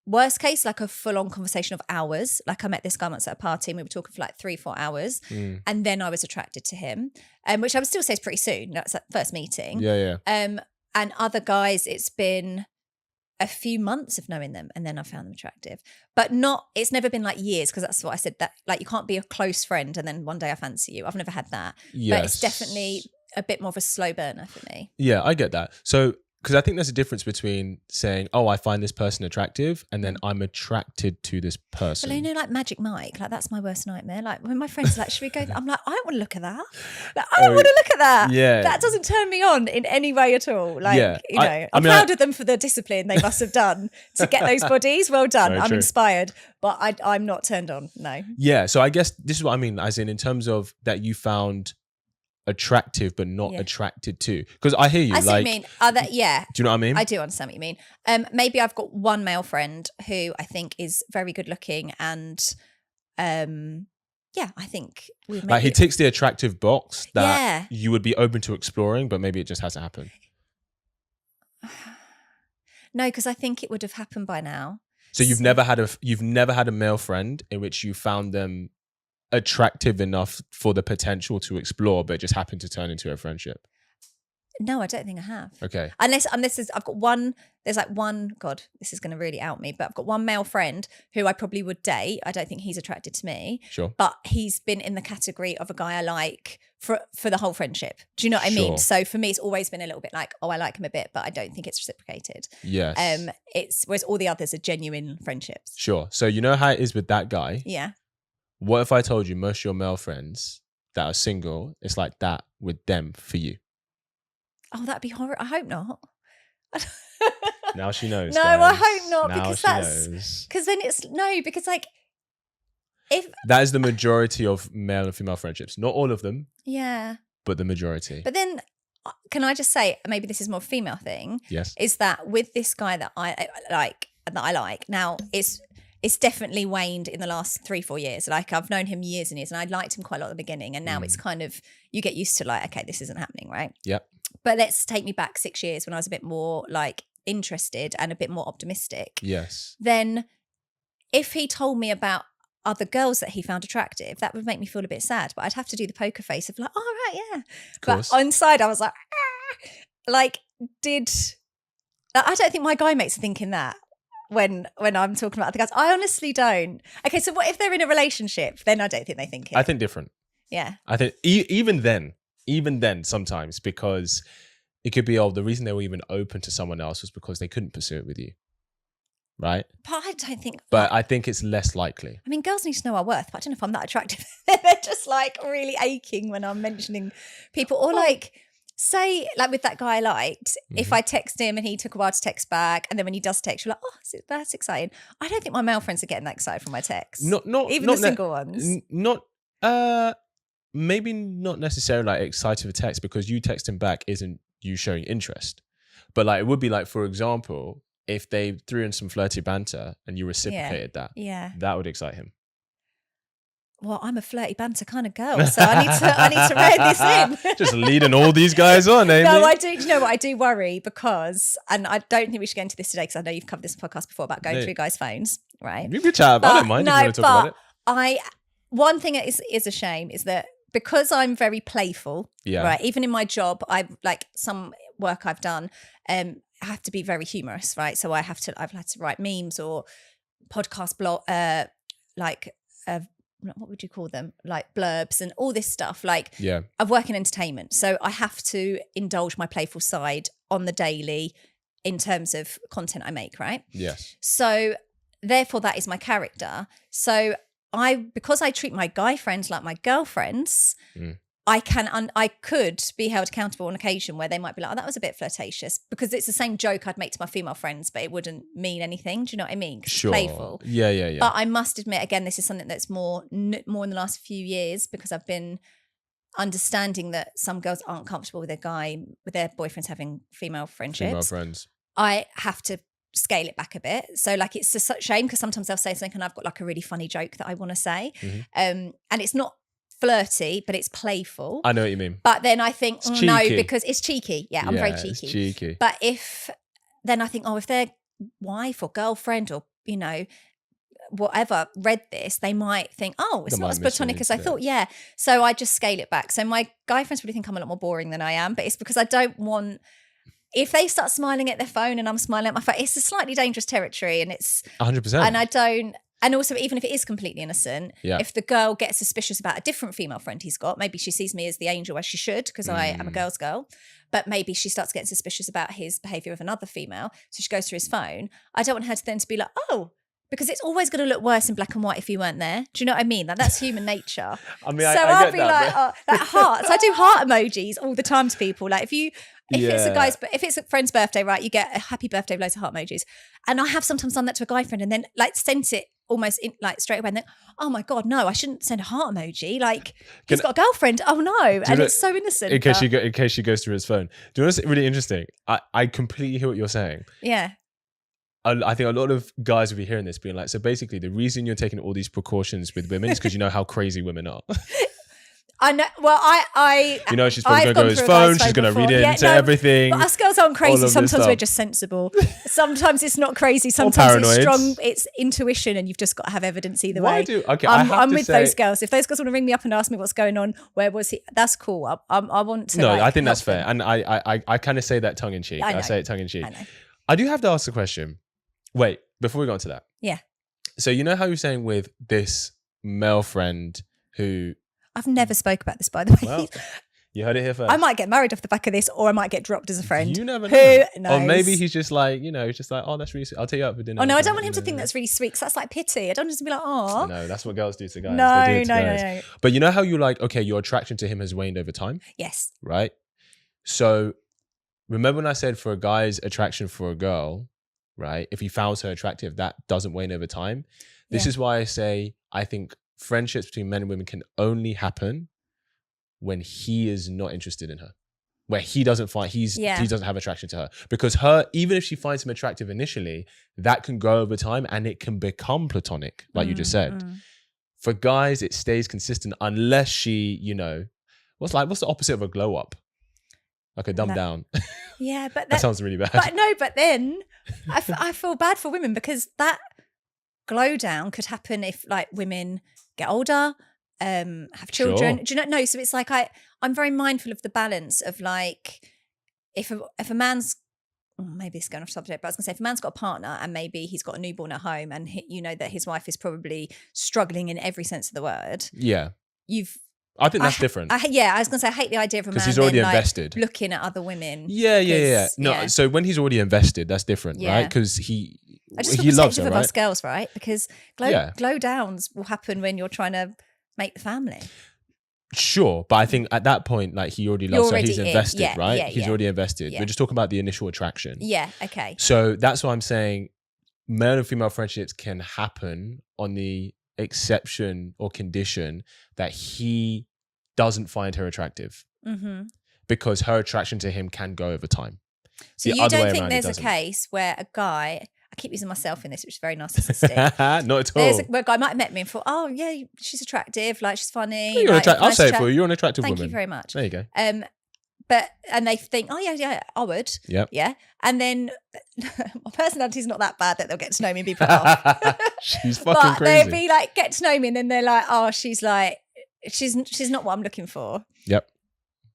[SPEAKER 2] worst case, like a full-on conversation of hours. Like, I met this guy once at a party and we were talking for like 3-4 hours. And then I was attracted to him, which I would still say is pretty soon. That's that first meeting.
[SPEAKER 1] Yeah.
[SPEAKER 2] And other guys, it's been a few months of knowing them and then I found them attractive. But it's never been like years, because that's what I said, that like you can't be a close friend and then one day I fancy you. I've never had that.
[SPEAKER 1] Yes.
[SPEAKER 2] But it's definitely a bit more of a slow burner for me.
[SPEAKER 1] Yeah, I get that. So, because I think there's a difference between saying, oh, I find this person attractive, and then I'm attracted to this person.
[SPEAKER 2] But you know, like Magic Mike, like that's my worst nightmare. Like when my friends are like, should we go? I'm like, I don't want to look at that. Like, I don't want to look at that.
[SPEAKER 1] Yeah.
[SPEAKER 2] That doesn't turn me on in any way at all. Like,
[SPEAKER 1] Yeah.
[SPEAKER 2] you know,
[SPEAKER 1] I
[SPEAKER 2] I'm
[SPEAKER 1] mean,
[SPEAKER 2] proud of them for the discipline they must have done to get those bodies. Well done.
[SPEAKER 1] Very
[SPEAKER 2] I'm
[SPEAKER 1] true.
[SPEAKER 2] inspired, but I'm not turned on. No.
[SPEAKER 1] Yeah. So I guess this is what I mean, as in terms of that you found attractive but not attracted to, because I hear you.
[SPEAKER 2] I see what you mean. Yeah.
[SPEAKER 1] Do you know what I mean?
[SPEAKER 2] I do understand what you mean. Maybe I've got one male friend who I think is very good looking, and I think
[SPEAKER 1] like he ticks the attractive box that you would be open to exploring, but maybe it just hasn't happened.
[SPEAKER 2] No, because I think it would have happened by now.
[SPEAKER 1] So you've never had a male friend in which you found them attractive enough for the potential to explore, but it just happened to turn into a friendship?
[SPEAKER 2] No, I don't think I have.
[SPEAKER 1] Okay.
[SPEAKER 2] Unless I've got one, there's like one, God, this is going to really out me, but I've got one male friend who I probably would date. I don't think he's attracted to me.
[SPEAKER 1] Sure.
[SPEAKER 2] But he's been in the category of a guy I like for the whole friendship. Do you know what I mean?
[SPEAKER 1] Sure.
[SPEAKER 2] So for me, it's always been a little bit like, oh, I like him a bit, but I don't think it's reciprocated.
[SPEAKER 1] Yes.
[SPEAKER 2] Whereas all the others are genuine friendships.
[SPEAKER 1] Sure. So you know how it is with that guy?
[SPEAKER 2] Yeah.
[SPEAKER 1] What if I told you most of your male friends that are single, it's like that with them for you?
[SPEAKER 2] Oh, that'd be horrible. I hope not.
[SPEAKER 1] Now she knows.
[SPEAKER 2] No,
[SPEAKER 1] guys.
[SPEAKER 2] I hope not,
[SPEAKER 1] now
[SPEAKER 2] because then it's because like if
[SPEAKER 1] that is the majority of male and female friendships. Not all of them. Yeah. But the majority.
[SPEAKER 2] But then can I just say, maybe this is more a female thing.
[SPEAKER 1] Yes.
[SPEAKER 2] Is that with this guy that I like now, it's definitely waned in the last 3-4 years. Like I've known him years and years, and I liked him quite a lot at the beginning, and now it's kind of, you get used to like, okay, this isn't happening, right?
[SPEAKER 1] Yep.
[SPEAKER 2] But let's take me back 6 years when I was a bit more like interested and a bit more optimistic.
[SPEAKER 1] Yes.
[SPEAKER 2] Then if he told me about other girls that he found attractive, that would make me feel a bit sad. But I'd have to do the poker face of like, oh, right, yeah. But inside I was like, like, I don't think my guy mates are thinking that when I'm talking about other guys. I honestly don't. Okay, so what if they're in a relationship? Then I don't think they think it.
[SPEAKER 1] I think different.
[SPEAKER 2] Yeah.
[SPEAKER 1] I think even then sometimes, because it could be, the reason they were even open to someone else was because they couldn't pursue it with you. Right?
[SPEAKER 2] But I don't think...
[SPEAKER 1] But I think it's less likely.
[SPEAKER 2] I mean, girls need to know our worth, but I don't know if I'm that attractive. They're just like really aching when I'm mentioning people. Or like, say, like with that guy I liked, if I text him and he took a while to text back, and then when he does text, you're like, oh, that's exciting. I don't think my male friends are getting that excited from my texts. Even the single ones.
[SPEAKER 1] Maybe not necessarily like excited for text, because you texting back isn't you showing interest. But like, it would be like, for example, if they threw in some flirty banter and you reciprocated that, that would excite him.
[SPEAKER 2] Well, I'm a flirty banter kind of girl, so I need to rein this in.
[SPEAKER 1] Just leading all these guys on, Amy.
[SPEAKER 2] No, I do. You know what? I do worry because, and I don't think we should go into this today because I know you've covered this podcast before about going through guys' phones, right?
[SPEAKER 1] You can chat. I don't mind if you want to talk about it.
[SPEAKER 2] One thing that is a shame is that because I'm very playful, right? Even in my job, I like some work I've done. I have to be very humorous, right? So I've had to write memes or podcast blog, what would you call them? Like blurbs and all this stuff. Like
[SPEAKER 1] Yeah.
[SPEAKER 2] I work in entertainment, so I have to indulge my playful side on the daily in terms of content I make, right?
[SPEAKER 1] Yes.
[SPEAKER 2] So therefore that is my character. So because I treat my guy friends like my girlfriends, I could be held accountable on occasion where they might be like, oh, that was a bit flirtatious, because it's the same joke I'd make to my female friends, but it wouldn't mean anything. Do you know what I mean? 'Cause
[SPEAKER 1] Sure.
[SPEAKER 2] it's playful.
[SPEAKER 1] Yeah.
[SPEAKER 2] But I must admit, again, this is something that's more in the last few years, because I've been understanding that some girls aren't comfortable with their boyfriends having female friendships.
[SPEAKER 1] Female friends.
[SPEAKER 2] I have to scale it back a bit. So like, it's such a shame, because sometimes they'll say something and I've got like a really funny joke that I want to say. And it's not flirty, but it's playful.
[SPEAKER 1] I know what you mean.
[SPEAKER 2] But then I think, no,
[SPEAKER 1] cheeky.
[SPEAKER 2] because it's cheeky. Yeah, I'm very cheeky.
[SPEAKER 1] It's cheeky.
[SPEAKER 2] But then I think, if their wife or girlfriend or, whatever read this, they might think, it's not as platonic as I thought. Yeah. So I just scale it back. So my guy friends probably think I'm a lot more boring than I am, but it's because I don't want, if they start smiling at their phone and I'm smiling at my phone, it's a slightly dangerous territory, and it's
[SPEAKER 1] 100%.
[SPEAKER 2] And I don't. And also, even if it is completely innocent, if the girl gets suspicious about a different female friend he's got, maybe she sees me as the angel, as she should, because I am a girl's girl, but maybe she starts getting suspicious about his behaviour with another female, so she goes through his phone. I don't want her to then to be like, because it's always going to look worse in black and white if you weren't there. Do you know what I mean? Like, that's human nature.
[SPEAKER 1] I mean,
[SPEAKER 2] so
[SPEAKER 1] I'll
[SPEAKER 2] be like, like hearts. I do heart emojis all the time to people. Like, if it's a friend's birthday, right, you get a happy birthday with loads of heart emojis. And I have sometimes done that to a guy friend and then like sent it almost straight away, and then, oh my God, no, I shouldn't send a heart emoji. Like, he's got a girlfriend. Oh no. And it's so innocent.
[SPEAKER 1] In case she goes through his phone. Do you know what's really interesting? I completely hear what you're saying.
[SPEAKER 2] Yeah.
[SPEAKER 1] I think a lot of guys will be hearing this being like, so basically the reason you're taking all these precautions with women is because you know how crazy women are.
[SPEAKER 2] I know. Well,
[SPEAKER 1] she's probably going to go to his phone. She's going to read into everything.
[SPEAKER 2] But us girls aren't crazy. Sometimes we're just sensible. Sometimes it's not crazy. Sometimes it's strong. It's intuition, and you've just got to have evidence either way. I'm with those girls. If those girls want to ring me up and ask me what's going on, where was he? That's cool. I want to.
[SPEAKER 1] No, I think that's fair, and I kind of say that tongue in cheek. I say it tongue in cheek. I do have to ask the question. Wait, before we go on to that.
[SPEAKER 2] Yeah.
[SPEAKER 1] So you know how you're saying with this male friend who...
[SPEAKER 2] I've never spoke about this, by the way.
[SPEAKER 1] Well, you heard it here first.
[SPEAKER 2] I might get married off the back of this, or I might get dropped as a friend.
[SPEAKER 1] You never know.
[SPEAKER 2] Who knows?
[SPEAKER 1] Or maybe he's just like, oh, that's really sweet. I'll take you out for dinner.
[SPEAKER 2] Oh no, I don't want him to think that's really sweet, because that's like pity. I don't just be like, oh.
[SPEAKER 1] No, that's what girls do to guys.
[SPEAKER 2] No.
[SPEAKER 1] But you know how you're like, okay, your attraction to him has waned over time?
[SPEAKER 2] Yes.
[SPEAKER 1] Right? So remember when I said for a guy's attraction for a girl, right? If he finds her attractive, that doesn't wane over time. This is why I say I think friendships between men and women can only happen when he is not interested in her, where he doesn't find he doesn't have attraction to her, because even if she finds him attractive initially, that can go over time and it can become platonic, like you just said. For guys, it stays consistent unless she, what's the opposite of a glow up? Like a dumb down.
[SPEAKER 2] Yeah, but
[SPEAKER 1] that sounds really bad.
[SPEAKER 2] But then I feel bad for women, because that glow down could happen if like women get older, have children. Sure. Do you know? No, so it's like I'm very mindful of the balance of like if a man's maybe it's going off subject, but I was gonna say if a man's got a partner and maybe he's got a newborn at home and that his wife is probably struggling in every sense of the word.
[SPEAKER 1] Yeah. I think that's different.
[SPEAKER 2] I was going to say, I hate the idea of a man
[SPEAKER 1] because he's already invested,
[SPEAKER 2] looking at other women.
[SPEAKER 1] Yeah. No, so when he's already invested, that's different, right? Because he loves her, right?
[SPEAKER 2] Of us girls, right? Because glow downs will happen when you're trying to make the family.
[SPEAKER 1] Sure, but I think at that point, like he already loves her, he's invested, right?
[SPEAKER 2] Yeah,
[SPEAKER 1] he's already invested. We're just talking about the initial attraction.
[SPEAKER 2] Yeah, okay.
[SPEAKER 1] So that's why I'm saying male and female friendships can happen on the exception or condition that he doesn't find her attractive, because her attraction to him can go over time.
[SPEAKER 2] So you don't think there's a case where a guy, I keep using myself in this, which is very narcissistic.
[SPEAKER 1] Not at all.
[SPEAKER 2] Where a guy might have met me and thought, oh yeah, she's attractive, like she's funny.
[SPEAKER 1] I'll say it for you. You're an attractive woman.
[SPEAKER 2] Thank you very much.
[SPEAKER 1] There you go.
[SPEAKER 2] And they think, oh yeah, I would.
[SPEAKER 1] Yep.
[SPEAKER 2] Yeah. And then my personality's not that bad that they'll get to know me and be put off.
[SPEAKER 1] She's fucking crazy.
[SPEAKER 2] They'd be like, get to know me, and then they're like, oh, she's not what I'm looking for.
[SPEAKER 1] Yep.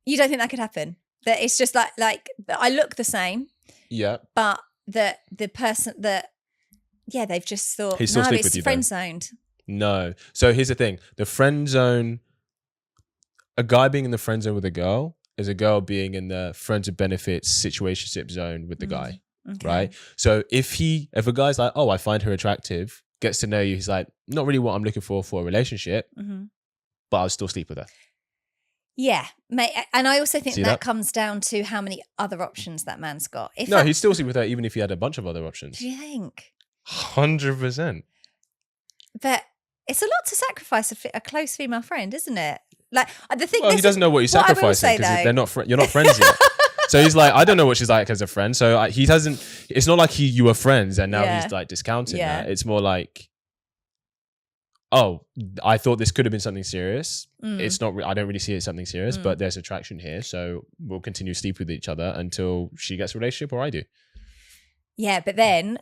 [SPEAKER 2] You don't think that could happen? That it's just like I look the same.
[SPEAKER 1] Yeah.
[SPEAKER 2] But the person that they've just thought,
[SPEAKER 1] he's still
[SPEAKER 2] no,
[SPEAKER 1] sleep
[SPEAKER 2] it's
[SPEAKER 1] with you,
[SPEAKER 2] friend zoned.
[SPEAKER 1] No. So here's the thing. The friend zone, a guy being in the friend zone with a girl is a girl being in the friends with benefits situationship zone with the guy.
[SPEAKER 2] Okay.
[SPEAKER 1] Right? So if a guy's like, oh, I find her attractive, gets to know you, he's like, not really what I'm looking for a relationship, but I'll still sleep with her.
[SPEAKER 2] Yeah, mate. And I also think
[SPEAKER 1] See
[SPEAKER 2] that comes down to how many other options that man's got.
[SPEAKER 1] He'd still sleep with her even if he had a bunch of other options.
[SPEAKER 2] Do you think?
[SPEAKER 1] 100%.
[SPEAKER 2] But it's a lot to sacrifice a close female friend, isn't it? Like the thing.
[SPEAKER 1] Well, he doesn't know what he's sacrificing because they're not. You're not friends yet. So he's like, I don't know what she's like as a friend. So he doesn't. It's not like you were friends and now he's like discounting that. It's more like, oh, I thought this could have been something serious. It's not. I don't really see it as something serious, but there's attraction here. So we'll continue to sleep with each other until she gets a relationship or I do.
[SPEAKER 2] Yeah, but then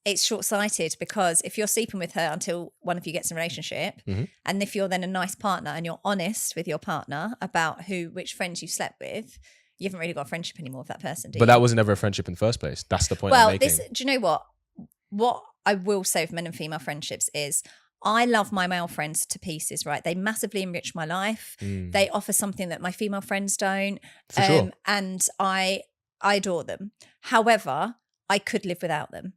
[SPEAKER 2] it's short-sighted because if you're sleeping with her until one of you gets in a relationship, and if you're then a nice partner and you're honest with your partner about which friends you slept with, you haven't really got a friendship anymore with that person, do you?
[SPEAKER 1] But that was never a friendship in the first place. That's the point I'm making.
[SPEAKER 2] Do you know what? What I will say with men and female friendships is I love my male friends to pieces, right? They massively enrich my life. They offer something that my female friends don't.
[SPEAKER 1] For sure.
[SPEAKER 2] And I adore them. However, I could live without them.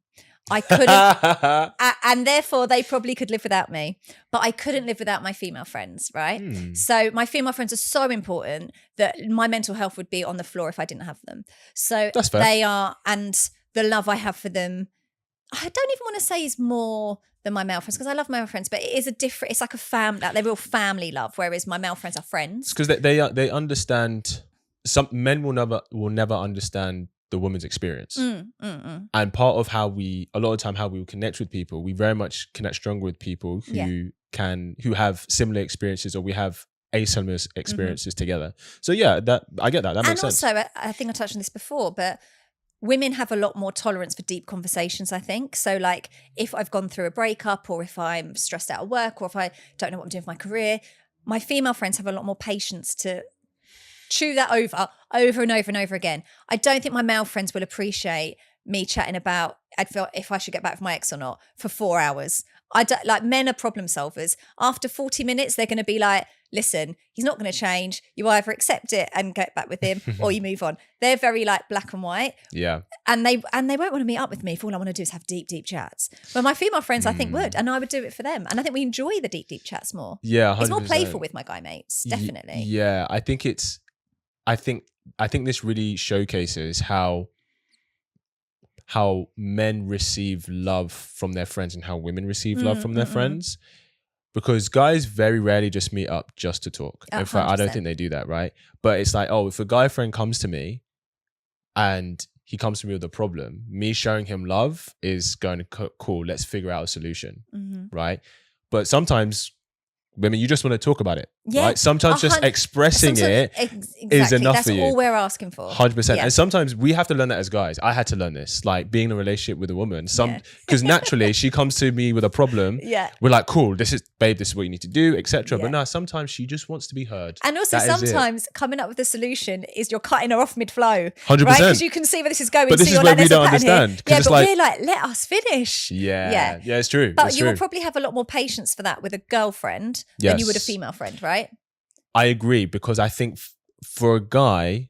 [SPEAKER 2] I couldn't, and therefore they probably could live without me, but I couldn't live without my female friends, right? So my female friends are so important that my mental health would be on the floor if I didn't have them. So
[SPEAKER 1] that's fair.
[SPEAKER 2] They are, and the love I have for them, I don't even want to say is more than my male friends because I love my male friends, but it is it's like a family, like they're real family love, whereas my male friends are friends.
[SPEAKER 1] Because they understand, some men will never understand the woman's experience. And part of a lot of time how we connect with people, we very much connect stronger with people who have similar experiences, or we have asimilar experiences together. So yeah, I get that. That makes sense.
[SPEAKER 2] And also, I think I touched on this before, but women have a lot more tolerance for deep conversations, I think. So like if I've gone through a breakup, or if I'm stressed out at work, or if I don't know what I'm doing with my career, my female friends have a lot more patience to chew that over and over and over again. I don't think my male friends will appreciate me chatting about if I should get back with my ex or not for 4 hours. I don't, like, men are problem solvers. After 40 minutes, they're going to be like, listen, he's not going to change. You either accept it and get back with him or you move on. They're very like black and white.
[SPEAKER 1] Yeah.
[SPEAKER 2] And they won't want to meet up with me if all I want to do is have deep, deep chats. But my female friends, I think, would. And I would do it for them. And I think we enjoy the deep, deep chats more.
[SPEAKER 1] Yeah, 100%.
[SPEAKER 2] It's more playful with my guy mates, definitely.
[SPEAKER 1] Yeah, I think this really showcases how men receive love from their friends and how women receive love from their friends. Because guys very rarely just meet up just to talk. In fact, I don't think they do that, right? But it's like, oh, if a guy friend comes to me and he comes to me with a problem, me showing him love is going to cool, let's figure out a solution, right? But sometimes women, you just want to talk about it, right? Sometimes just expressing it is enough for you.
[SPEAKER 2] That's all we're asking for.
[SPEAKER 1] 100%. And sometimes we have to learn that as guys. I had to learn this, like being in a relationship with a woman. Because naturally she comes to me with a problem.
[SPEAKER 2] Yeah.
[SPEAKER 1] We're like, cool, this is what you need to do, etc. But no, sometimes she just wants to be heard.
[SPEAKER 2] And also sometimes coming up with a solution is you're cutting her off mid-flow.
[SPEAKER 1] 100%.
[SPEAKER 2] Right? Because you can see where this is going.
[SPEAKER 1] But this is where we don't understand.
[SPEAKER 2] Yeah, but we're like, let us finish.
[SPEAKER 1] Yeah, it's true.
[SPEAKER 2] But you will probably have a lot more patience for that with a girlfriend than you would a female friend, right?
[SPEAKER 1] I agree, because I think for a guy,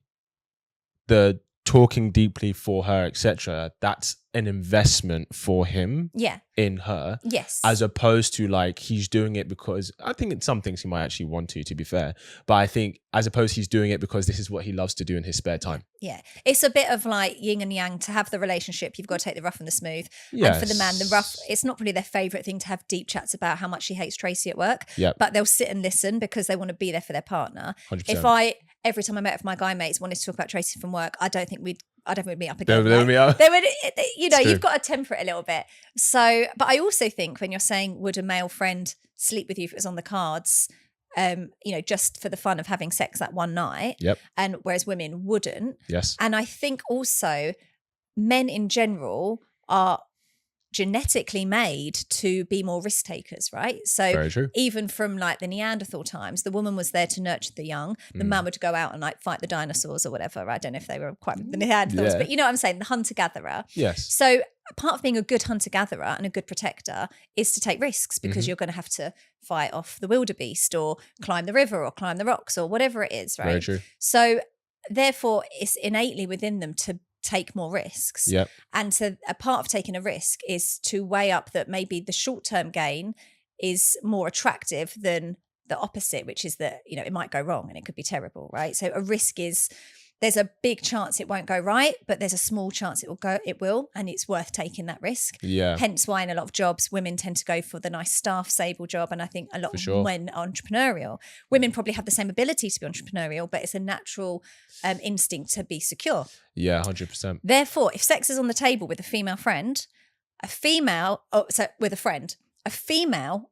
[SPEAKER 1] the talking deeply for her, etc., that's an investment for him in her.
[SPEAKER 2] Yes.
[SPEAKER 1] As opposed to like he's doing it because, I think in some things he might actually want to be fair. But I think as opposed he's doing it because this is what he loves to do in his spare time.
[SPEAKER 2] Yeah. It's a bit of like yin and yang. To have the relationship, you've got to take the rough and the smooth.
[SPEAKER 1] Yes.
[SPEAKER 2] And for the man, the rough, it's not really their favourite thing to have deep chats about how much he hates Tracy at work.
[SPEAKER 1] Yep.
[SPEAKER 2] But they'll sit and listen because they want to be there for their partner.
[SPEAKER 1] 100%.
[SPEAKER 2] Every time I met with my guy mates wanted to talk about Tracy from work, I don't think we'd meet up again.
[SPEAKER 1] They would meet up.
[SPEAKER 2] They would, you've got to temper it a little bit. So, but I also think when you're saying, would a male friend sleep with you if it was on the cards, just for the fun of having sex that one night.
[SPEAKER 1] Yep.
[SPEAKER 2] And whereas women wouldn't.
[SPEAKER 1] Yes.
[SPEAKER 2] And I think also men in general are genetically made to be more risk takers, right? So
[SPEAKER 1] very true.
[SPEAKER 2] Even from like the Neanderthal times, the woman was there to nurture the young. The man would go out and like fight the dinosaurs or whatever. I don't know if they were quite the Neanderthals, but you know what I'm saying? The hunter-gatherer.
[SPEAKER 1] Yes.
[SPEAKER 2] So part of being a good hunter-gatherer and a good protector is to take risks, because
[SPEAKER 1] Mm-hmm.
[SPEAKER 2] you're going to have to fight off the wildebeest or climb the river or climb the rocks or whatever it is, right?
[SPEAKER 1] Very true.
[SPEAKER 2] So therefore, it's innately within them to take more risks.
[SPEAKER 1] Yep.
[SPEAKER 2] And so a part of taking a risk is to weigh up that maybe the short-term gain is more attractive than the opposite, which is that, you know, it might go wrong and it could be terrible, right? So a risk is, there's a big chance it won't go right, but there's a small chance it will, and it's worth taking that risk.
[SPEAKER 1] Yeah.
[SPEAKER 2] Hence why in a lot of jobs, women tend to go for the nice staff stable job. And I think a lot of
[SPEAKER 1] sure.
[SPEAKER 2] men are entrepreneurial. Women probably have the same ability to be entrepreneurial, but it's a natural instinct to be secure.
[SPEAKER 1] Yeah, 100%.
[SPEAKER 2] Therefore, if sex is on the table with a female friend, a female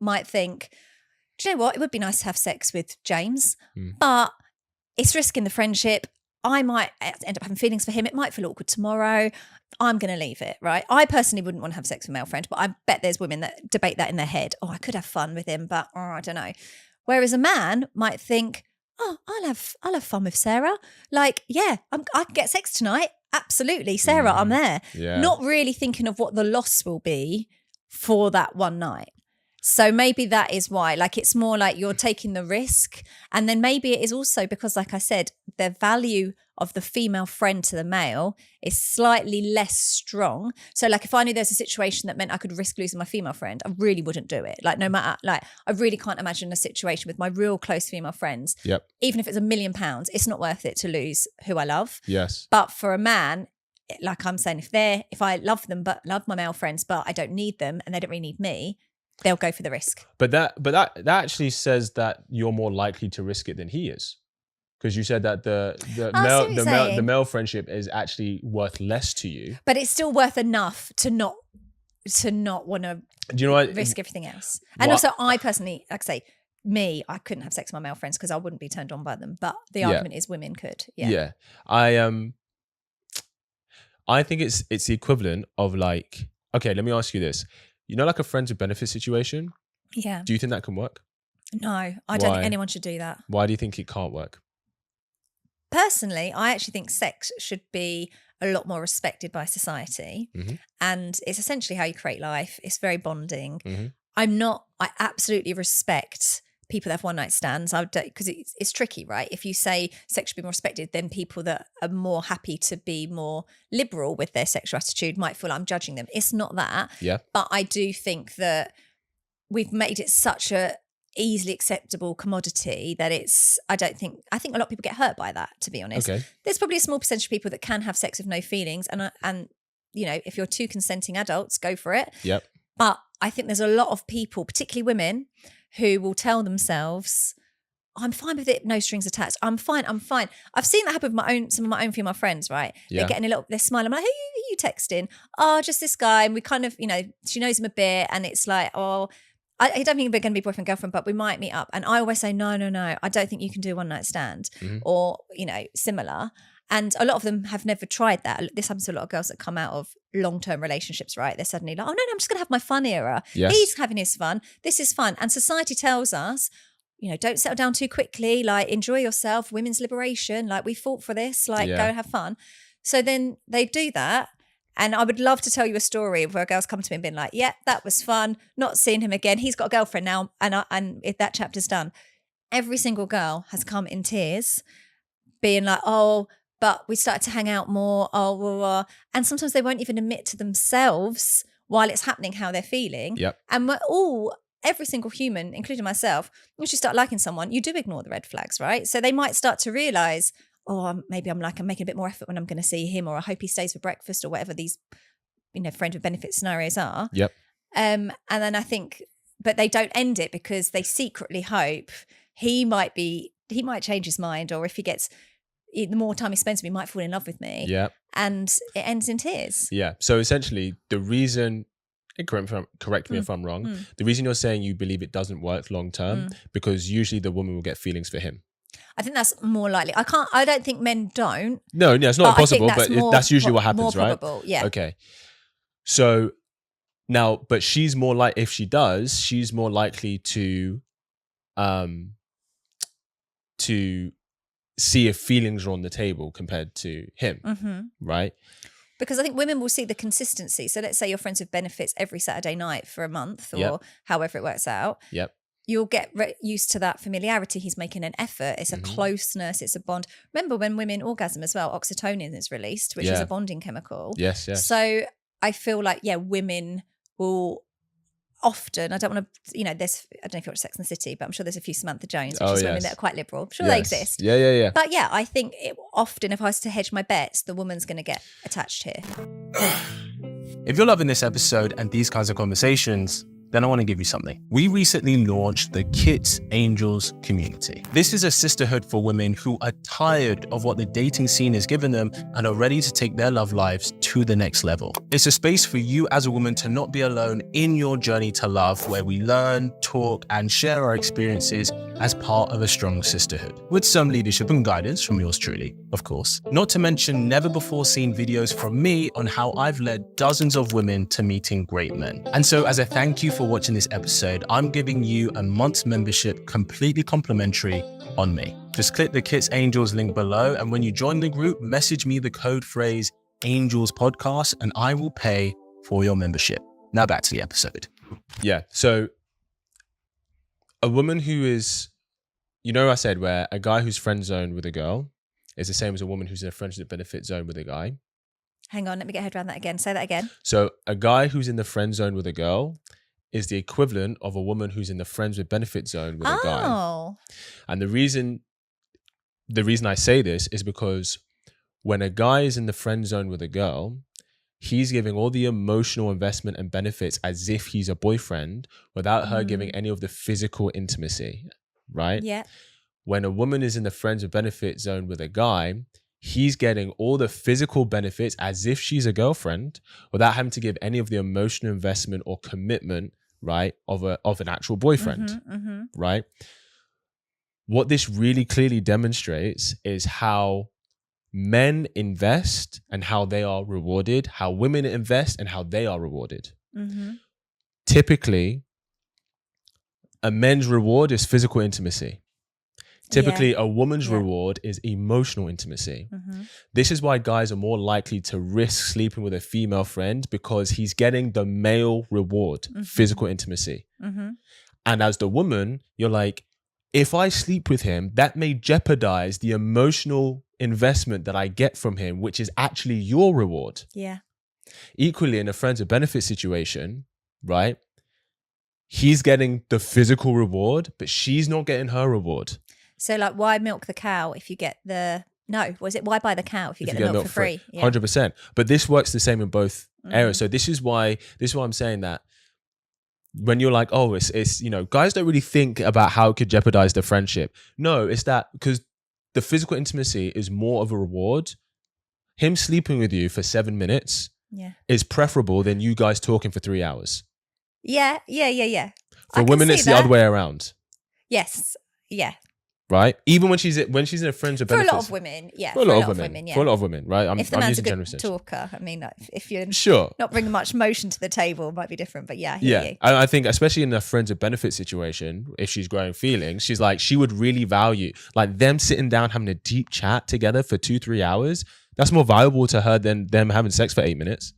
[SPEAKER 2] might think, do you know what? It would be nice to have sex with James, but it's risking the friendship. I might end up having feelings for him. It might feel awkward tomorrow. I'm going to leave it, right? I personally wouldn't want to have sex with a male friend, but I bet there's women that debate that in their head. Oh, I could have fun with him, but I don't know. Whereas a man might think, oh, I'll have fun with Sarah. Like, yeah, I can get sex tonight. Absolutely. Sarah, I'm there.
[SPEAKER 1] Yeah.
[SPEAKER 2] Not really thinking of what the loss will be for that one night. So maybe that is why, like, it's more like you're taking the risk. And then maybe it is also because, like I said, the value of the female friend to the male is slightly less strong. So like if I knew there's a situation that meant I could risk losing my female friend, I really wouldn't do it. Like no matter, like I really can't imagine a situation with my real close female friends.
[SPEAKER 1] Yep.
[SPEAKER 2] Even if it's £1 million, it's not worth it to lose who I love.
[SPEAKER 1] Yes.
[SPEAKER 2] But for a man, like I'm saying, if I love them, but love my male friends, but I don't need them and they don't really need me, they'll go for the risk.
[SPEAKER 1] But that actually says that you're more likely to risk it than he is. Because you said that the male friendship is actually worth less to you.
[SPEAKER 2] But it's still worth enough to not want to risk everything else. And also I personally, like I say, I couldn't have sex with my male friends because I wouldn't be turned on by them. But the argument is women could. Yeah.
[SPEAKER 1] I think it's the equivalent of like, okay, let me ask you this. You know, like a friends with benefits situation?
[SPEAKER 2] Yeah.
[SPEAKER 1] Do you think that can work?
[SPEAKER 2] No, I don't think anyone should do that.
[SPEAKER 1] Why do you think it can't work?
[SPEAKER 2] Personally, I actually think sex should be a lot more respected by society.
[SPEAKER 1] Mm-hmm.
[SPEAKER 2] And it's essentially how you create life. It's very bonding.
[SPEAKER 1] Mm-hmm.
[SPEAKER 2] I absolutely respect people that have one night stands. Because it's tricky, right? If you say sex should be more respected, then people that are more happy to be more liberal with their sexual attitude might feel like I'm judging them. It's not that.
[SPEAKER 1] Yeah.
[SPEAKER 2] But I do think that we've made it such a easily acceptable commodity that I think a lot of people get hurt by that, to be honest.
[SPEAKER 1] Okay.
[SPEAKER 2] There's probably a small percentage of people that can have sex with no feelings, and you know, if you're two consenting adults, go for it.
[SPEAKER 1] Yep.
[SPEAKER 2] But I think there's a lot of people, particularly women, who will tell themselves, I'm fine with it, no strings attached. I'm fine. I've seen that happen with some of my own female friends, right?
[SPEAKER 1] Yeah.
[SPEAKER 2] They're smiling. I'm like, who are you texting? Oh, just this guy. And we kind of, you know, she knows him a bit, and it's like, oh, I don't think we're going to be boyfriend, girlfriend, but we might meet up. And I always say, no, I don't think you can do a one night stand or, you know, similar. And a lot of them have never tried that. This happens to a lot of girls that come out of long-term relationships, right? They're suddenly like, oh, no, I'm just going to have my fun era.
[SPEAKER 1] Yes.
[SPEAKER 2] He's having his fun. This is fun. And society tells us, you know, don't settle down too quickly. Like, enjoy yourself, women's liberation. Like, we fought for this. Like, go have fun. So then they do that. And I would love to tell you a story where a girl's come to me and been like, yeah, that was fun. Not seeing him again. He's got a girlfriend now. And if that chapter's done, every single girl has come in tears being like, oh, but we started to hang out more. Oh, blah, blah. And sometimes they won't even admit to themselves while it's happening how they're feeling.
[SPEAKER 1] Yep.
[SPEAKER 2] And every single human, including myself, once you start liking someone, you do ignore the red flags, right? So they might start to realize, oh, maybe I'm making a bit more effort when I'm going to see him, or I hope he stays for breakfast, or whatever these, you know, friend with benefit scenarios are.
[SPEAKER 1] Yep.
[SPEAKER 2] And then I think, but they don't end it because they secretly hope he might change his mind, or if he gets, the more time he spends with me, he might fall in love with me.
[SPEAKER 1] Yeah.
[SPEAKER 2] And it ends in tears.
[SPEAKER 1] Yeah. So essentially the reason, and correct me if I'm wrong, the reason you're saying you believe it doesn't work long term, because usually the woman will get feelings for him.
[SPEAKER 2] I think that's more likely. I don't think men don't.
[SPEAKER 1] No, it's not impossible, but that's usually what happens,
[SPEAKER 2] more
[SPEAKER 1] right?
[SPEAKER 2] Probable, yeah.
[SPEAKER 1] Okay. So now, but she's more like, if she does, she's more likely to see if feelings are on the table compared to him, right?
[SPEAKER 2] Because I think women will see the consistency. So let's say you're friends with benefits every Saturday night for a month or however it works out.
[SPEAKER 1] Yep.
[SPEAKER 2] You'll get used to that familiarity. He's making an effort. It's a closeness. It's a bond. Remember when women orgasm as well, oxytocin is released, which is a bonding chemical.
[SPEAKER 1] Yes.
[SPEAKER 2] So I feel like, women will often, I don't want to, I don't know if you watch Sex and the City, but I'm sure there's a few Samantha Jones, which is women that are quite liberal. I'm sure they exist.
[SPEAKER 1] Yeah.
[SPEAKER 2] But I think often if I was to hedge my bets, the woman's going to get attached here.
[SPEAKER 3] If you're loving this episode and these kinds of conversations, then I want to give you something. We recently launched the Kits Angels community. This is a sisterhood for women who are tired of what the dating scene has given them and are ready to take their love lives to the next level. It's a space for you as a woman to not be alone in your journey to love, where we learn, talk, and share our experiences as part of a strong sisterhood, with some leadership and guidance from yours truly, of course. Not to mention never before seen videos from me on how I've led dozens of women to meeting great men. And so as a thank you for watching this episode, I'm giving you a month's membership completely complimentary on me. Just click the Kits Angels link below, and when you join the group, message me the code phrase Angels Podcast and I will pay for your membership. Now back to the episode.
[SPEAKER 1] Yeah. So a woman who is, I said where a guy who's friend zoned with a girl is the same as a woman who's in a friendship benefit zone with a guy.
[SPEAKER 2] Hang on, let me get head around that again. Say that again.
[SPEAKER 1] So a guy who's in the friend zone with a girl is the equivalent of a woman who's in the friends with benefit zone with a guy. And the reason I say this is because when a guy is in the friend zone with a girl, he's giving all the emotional investment and benefits as if he's a boyfriend without her giving any of the physical intimacy, right?
[SPEAKER 2] Yeah.
[SPEAKER 1] When a woman is in the friends with benefit zone with a guy, he's getting all the physical benefits as if she's a girlfriend
[SPEAKER 2] without
[SPEAKER 1] having to give any of the emotional investment or commitment, right, of an actual boyfriend, right? What this really clearly demonstrates is how men invest and how they are rewarded, how women invest and how they are rewarded. Typically, a men's reward is physical intimacy. Typically, a woman's reward is emotional intimacy. This is why guys are more likely to risk sleeping with a female friend, because he's getting the male reward, physical intimacy. And as the woman, you're like, if I sleep with him, that may jeopardize the emotional investment that I get from him, which is actually your reward.
[SPEAKER 2] Yeah.
[SPEAKER 1] Equally, in a friends with benefit situation, right? He's getting the physical reward, but she's not getting her reward.
[SPEAKER 2] So like, why milk the cow if you get why buy the cow if you get the milk for free?
[SPEAKER 1] 100%. But this works the same in both areas. So this is why I'm saying that when you're like, oh, it's guys don't really think about how it could jeopardize the friendship. No, it's that because the physical intimacy is more of a reward. Him sleeping with you for 7 minutes is preferable than you guys talking for 3 hours.
[SPEAKER 2] Yeah.
[SPEAKER 1] For women, it's the other way around.
[SPEAKER 2] Yes. Yeah.
[SPEAKER 1] Right? Even when she's in a friends with benefits.
[SPEAKER 2] For a lot of women, yeah.
[SPEAKER 1] For a lot of women, For a lot of women, right?
[SPEAKER 2] If the man's a good talker, I mean, if you're not bringing much motion to the table, it might be different. But yeah.
[SPEAKER 1] I think especially in a friends with benefits situation, if she's growing feelings, she's like, she would really value like them sitting down having a deep chat together for 2-3 hours. That's more valuable to her than them having sex for 8 minutes.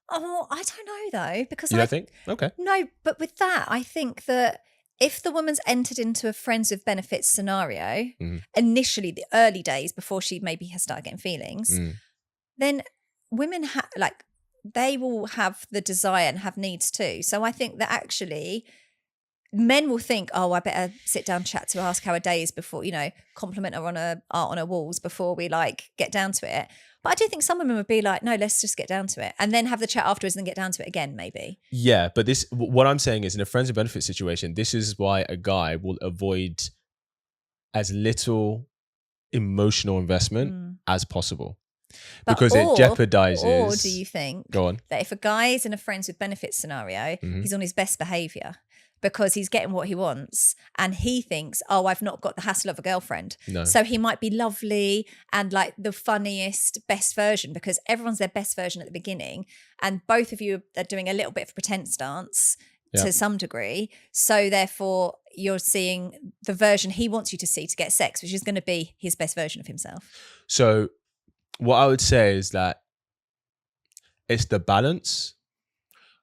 [SPEAKER 2] Oh, I don't know though, because
[SPEAKER 1] you don't think? Okay.
[SPEAKER 2] No, but with that, I think that if the woman's entered into a friends with benefits scenario, initially the early days before she maybe has started getting feelings, then women they will have the desire and have needs too. So I think that actually men will think, oh, I better sit down, chat to her, ask how her day is before, compliment her on her art on her walls before we get down to it. But I do think some women would be like, no, let's just get down to it. And then have the chat afterwards and then get down to it again, maybe.
[SPEAKER 1] Yeah, but what I'm saying is in a friends with benefit situation, this is why a guy will avoid as little emotional investment as possible. Because it jeopardizes.
[SPEAKER 2] Or do you think
[SPEAKER 1] that
[SPEAKER 2] if a guy is in a friends with benefit scenario, he's on his best behavior? Because he's getting what he wants and he thinks, oh, I've not got the hassle of a girlfriend.
[SPEAKER 1] No.
[SPEAKER 2] So he might be lovely and like the funniest, best version, because everyone's their best version at the beginning. And both of you are doing a little bit of a pretense dance to some degree. So therefore you're seeing the version he wants you to see to get sex, which is going to be his best version of himself.
[SPEAKER 1] So what I would say is that it's the balance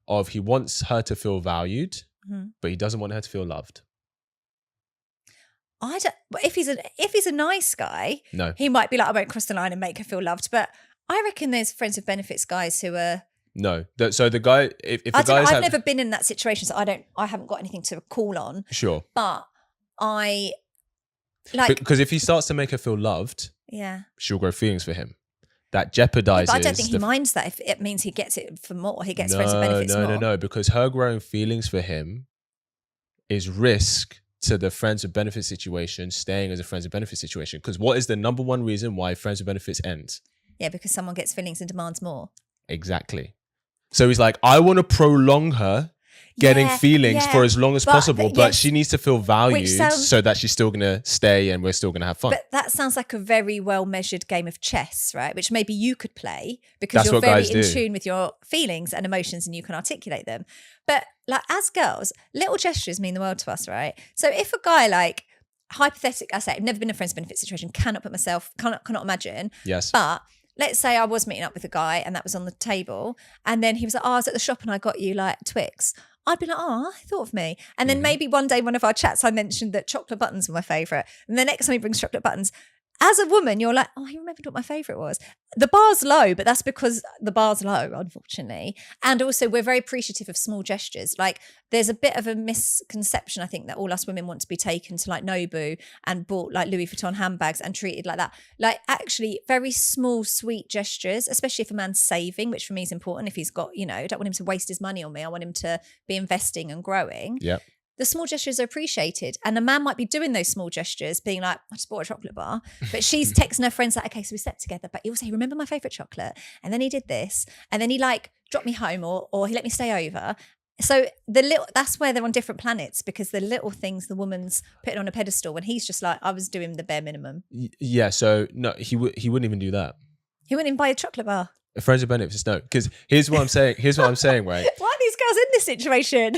[SPEAKER 1] of he wants her to feel valued, but he doesn't want her to feel loved.
[SPEAKER 2] I don't. If he's a nice guy,
[SPEAKER 1] No,
[SPEAKER 2] he might be like, I won't cross the line and make her feel loved. But I reckon there's friends with benefits guys who are.
[SPEAKER 1] no. So the guy, if the
[SPEAKER 2] I don't know,
[SPEAKER 1] guy's
[SPEAKER 2] I've never been in that situation, so I haven't got anything to call on.
[SPEAKER 1] sure,
[SPEAKER 2] But I like
[SPEAKER 1] because if he starts to make her feel loved,
[SPEAKER 2] yeah.
[SPEAKER 1] she'll grow feelings for him. That jeopardizes.
[SPEAKER 2] But I don't think he minds that if it means he gets it for more. He gets friends with benefits more.
[SPEAKER 1] No, because her growing feelings for him is risk to the friends with benefits situation staying as a friends with benefits situation. Because what is the number one reason why friends with benefits ends?
[SPEAKER 2] Yeah, because someone gets feelings and demands more.
[SPEAKER 1] Exactly. So he's like, I want to prolong her getting feelings for as long as possible, but she needs to feel valued so that she's still going to stay and we're still going to have fun.
[SPEAKER 2] But that sounds like a very well measured game of chess, right? Which maybe you could play because
[SPEAKER 1] That's
[SPEAKER 2] you're
[SPEAKER 1] what
[SPEAKER 2] very
[SPEAKER 1] guys
[SPEAKER 2] in
[SPEAKER 1] do.
[SPEAKER 2] tune with your feelings and emotions and you can articulate them. But like as girls, little gestures mean the world to us, right? So if a guy like hypothetically, I say I've never been in a friends benefit situation, cannot imagine.
[SPEAKER 1] Yes.
[SPEAKER 2] But let's say I was meeting up with a guy and that was on the table and then he was like, oh, I was at the shop and I got you like Twix. I'd be like, oh, I thought of me. And then maybe one day, one of our chats, I mentioned that chocolate buttons were my favourite. And the next time he brings chocolate buttons, as a woman, you're like, oh, he remembered what my favourite was. The bar's low, but that's because the bar's low, unfortunately. And also we're very appreciative of small gestures. Like there's a bit of a misconception, I think, that all us women want to be taken to like Nobu and bought like Louis Vuitton handbags and treated like that. Like actually very small, sweet gestures, especially if a man's saving, which for me is important. If he's got, I don't want him to waste his money on me. I want him to be investing and growing.
[SPEAKER 1] Yep.
[SPEAKER 2] The small gestures are appreciated. And a man might be doing those small gestures, being like, I just bought a chocolate bar. But she's texting her friends like, okay, so we slept together. But he'll say, remember my favourite chocolate? And then he did this. And then he like dropped me home or he let me stay over. So that's where they're on different planets because the little things the woman's putting on a pedestal when he's just like, I was doing the bare minimum.
[SPEAKER 1] Yeah. So no, he wouldn't even do that.
[SPEAKER 2] He wouldn't even buy a chocolate bar.
[SPEAKER 1] Friends with benefits, no. Because here's what I'm saying, right?
[SPEAKER 2] Why are these girls in this situation?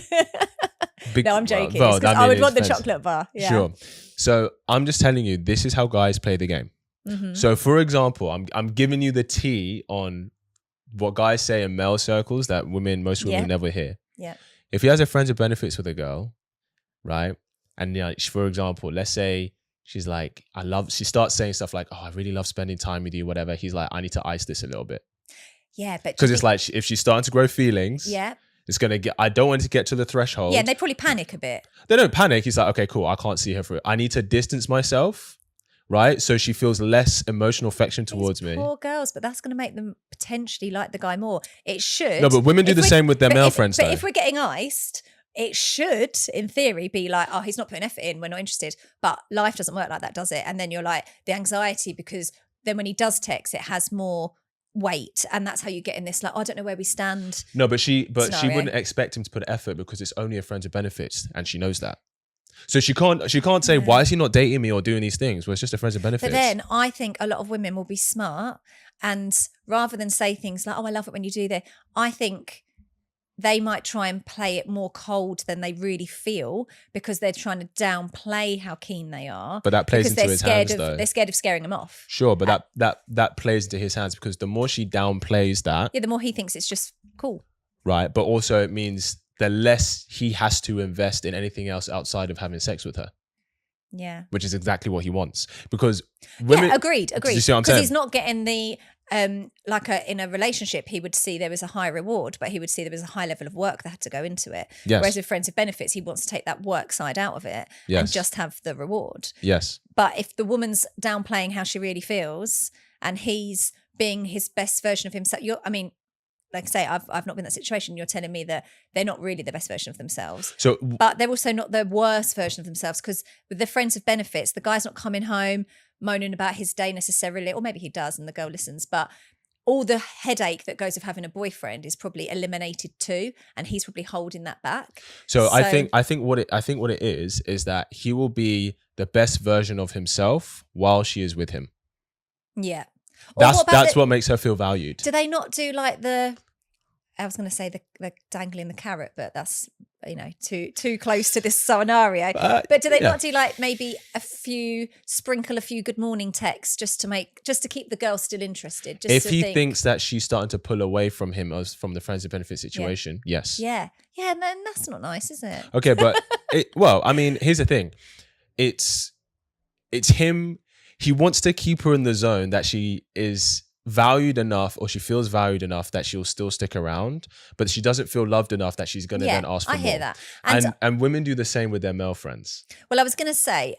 [SPEAKER 2] No, I'm joking.
[SPEAKER 1] Well,
[SPEAKER 2] I would want the chocolate bar. Yeah.
[SPEAKER 1] Sure. So I'm just telling you, this is how guys play the game.
[SPEAKER 2] Mm-hmm.
[SPEAKER 1] So for example, I'm giving you the tea on what guys say in male circles that most women never hear.
[SPEAKER 2] Yeah.
[SPEAKER 1] If he has a friends with benefits with a girl, right? And for example, let's say she's like, she starts saying stuff like, oh, I really love spending time with you, whatever. He's like, I need to ice this a little bit.
[SPEAKER 2] Yeah, but
[SPEAKER 1] because it's like if she's starting to grow feelings, it's gonna get. I don't want it to get to the threshold.
[SPEAKER 2] Yeah, and they probably panic a bit.
[SPEAKER 1] They don't panic. He's like, okay, cool. I can't see her through. I need to distance myself, right? So she feels less emotional affection towards me.
[SPEAKER 2] Poor girls, but that's going to make them potentially like the guy more. It should.
[SPEAKER 1] No, but women do the same with their male friends.
[SPEAKER 2] But if we're getting iced, it should, in theory, be like, oh, he's not putting effort in. We're not interested. But life doesn't work like that, does it? And then you're like the anxiety because then when he does text, it has more weight, and that's how you get in this like, oh, I don't know where we stand.
[SPEAKER 1] No, but she wouldn't expect him to put effort because it's only a friend with benefits, and she knows that. So she can't say why is he not dating me or doing these things? Well, it's just a friend with benefits.
[SPEAKER 2] But then I think a lot of women will be smart, and rather than say things like, oh, I love it when you do that, I think they might try and play it more cold than they really feel because they're trying to downplay how keen they are.
[SPEAKER 1] But that plays into his hands, though.
[SPEAKER 2] They're scared of scaring him off.
[SPEAKER 1] Sure, but that plays into his hands because the more she downplays that,
[SPEAKER 2] the more he thinks it's just cool.
[SPEAKER 1] Right, but also it means the less he has to invest in anything else outside of having sex with her.
[SPEAKER 2] Yeah.
[SPEAKER 1] Which is exactly what he wants. Because women...
[SPEAKER 2] Yeah, agreed.
[SPEAKER 1] Do you see what I'm saying?
[SPEAKER 2] Because he's not getting the... in a relationship, he would see there was a high reward, but he would see there was a high level of work that had to go into it.
[SPEAKER 1] Yes.
[SPEAKER 2] Whereas with friends with benefits, he wants to take that work side out of it and just have the reward.
[SPEAKER 1] Yes.
[SPEAKER 2] But if the woman's downplaying how she really feels and he's being his best version of himself, like I say, I've not been in that situation. You're telling me that they're not really the best version of themselves. But they're also not the worst version of themselves because with the friends with benefits, the guy's not coming home moaning about his day necessarily, or maybe he does and the girl listens, but all the headache that goes with having a boyfriend is probably eliminated too, and he's probably holding that back.
[SPEAKER 1] So I think what it is that he will be the best version of himself while she is with him.
[SPEAKER 2] Yeah.
[SPEAKER 1] That's what makes her feel valued.
[SPEAKER 2] Do they not do like the I was going to say the dangling the carrot, but that's, too close to this scenario. But do they not do like maybe sprinkle a few good morning texts just to keep the girl still interested? Just
[SPEAKER 1] if he thinks that she's starting to pull away from him as from the friends with benefit situation, yes.
[SPEAKER 2] Yeah. Yeah, and then that's not nice, is it?
[SPEAKER 1] Okay, but here's the thing. It's him. He wants to keep her in the zone that she is valued enough, or she feels valued enough that she'll still stick around, but she doesn't feel loved enough that she's going to then ask for more.
[SPEAKER 2] I hear that.
[SPEAKER 1] And women do the same with their male friends.
[SPEAKER 2] Well, I was going to say,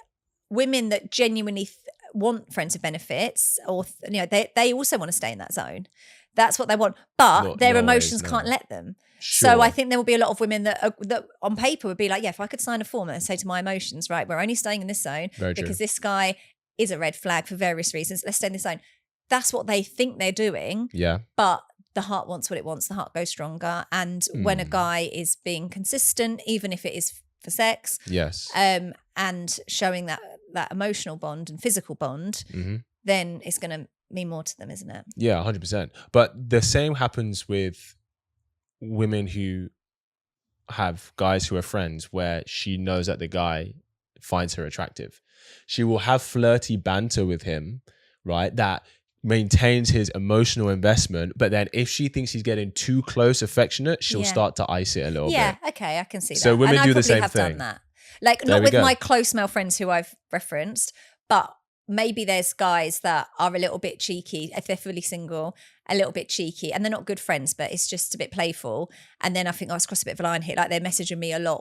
[SPEAKER 2] women that genuinely want friends with benefits, or they also want to stay in that zone. That's what they want, but their emotions can't let them. Sure. So I think there will be a lot of women that on paper would be like, yeah, if I could sign a form and say to my emotions, right, we're only staying in this zone because this guy is a red flag for various reasons. Let's stay in this zone. That's what they think they're doing. Yeah. But the heart wants what it wants. The heart goes stronger. And when a guy is being consistent, even if it is for sex, yes, and showing that emotional bond and physical bond, then it's going to mean more to them, isn't it?
[SPEAKER 1] Yeah, 100%. But the same happens with women who have guys who are friends where she knows that the guy finds her attractive. She will have flirty banter with him, right? That maintains his emotional investment, but then if she thinks he's getting too close, affectionate, she'll start to ice it a little bit.
[SPEAKER 2] Yeah, okay, I can see that.
[SPEAKER 1] So women do the same thing.
[SPEAKER 2] I probably have done that. Like, not with my close male friends who I've referenced, but maybe there's guys that are a little bit cheeky, if they're fully single, a little bit cheeky, and they're not good friends, but it's just a bit playful. And then I think, it's crossed a bit of a line here, like they're messaging me a lot,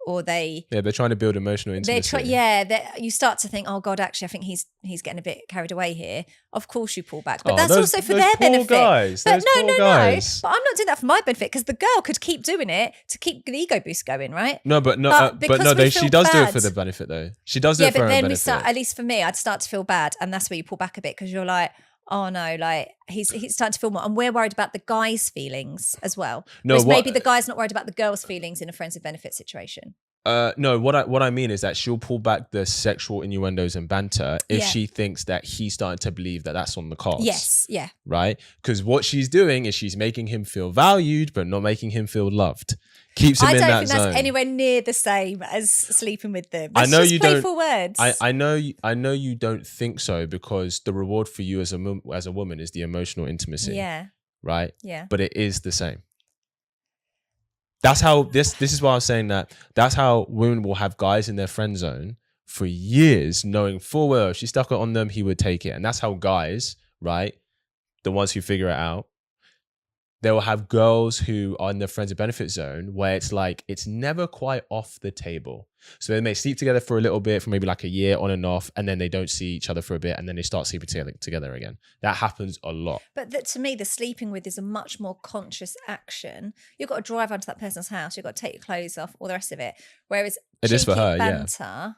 [SPEAKER 2] or they're trying
[SPEAKER 1] to build emotional intimacy.
[SPEAKER 2] You start to think, oh God, actually, I think he's getting a bit carried away here. Of course you pull back, but that's also for their benefit.
[SPEAKER 1] Guys,
[SPEAKER 2] but no. But I'm not doing that for my benefit, because the girl could keep doing it to keep the ego boost going, right?
[SPEAKER 1] She does do it for the benefit though. She does do it for her benefit.
[SPEAKER 2] Yeah, but then at least for me, I'd start to feel bad, and that's where you pull back a bit, because you're like, oh no, like he's starting to feel more, and we're worried about the guy's feelings as well. Maybe the guy's not worried about the girl's feelings in a friends with benefit situation.
[SPEAKER 1] No, what I mean is that she'll pull back the sexual innuendos and banter if she thinks that he's starting to believe that that's on the cards.
[SPEAKER 2] Yes, yeah.
[SPEAKER 1] Right? Because what she's doing is she's making him feel valued, but not making him feel loved. Keeps him in that zone. I don't think that's
[SPEAKER 2] anywhere near the same as sleeping with them.
[SPEAKER 1] I know you don't.
[SPEAKER 2] Playful words.
[SPEAKER 1] I know you don't think so, because the reward for you as a woman is the emotional intimacy.
[SPEAKER 2] Yeah.
[SPEAKER 1] Right?
[SPEAKER 2] Yeah.
[SPEAKER 1] But it is the same. That's how this is why I was saying that's how women will have guys in their friend zone for years, knowing full well if she stuck it on them, he would take it. And that's how guys, right, the ones who figure it out, they will have girls who are in the friends with benefit zone where it's like, it's never quite off the table. So they may sleep together for a little bit, for maybe like a year on and off, and then they don't see each other for a bit, and then they start sleeping together again. That happens a lot.
[SPEAKER 2] But to me, the sleeping with is a much more conscious action. You've got to drive onto that person's house. You've got to take your clothes off, all the rest of it. Whereas
[SPEAKER 1] it is for her,
[SPEAKER 2] banter,
[SPEAKER 1] yeah.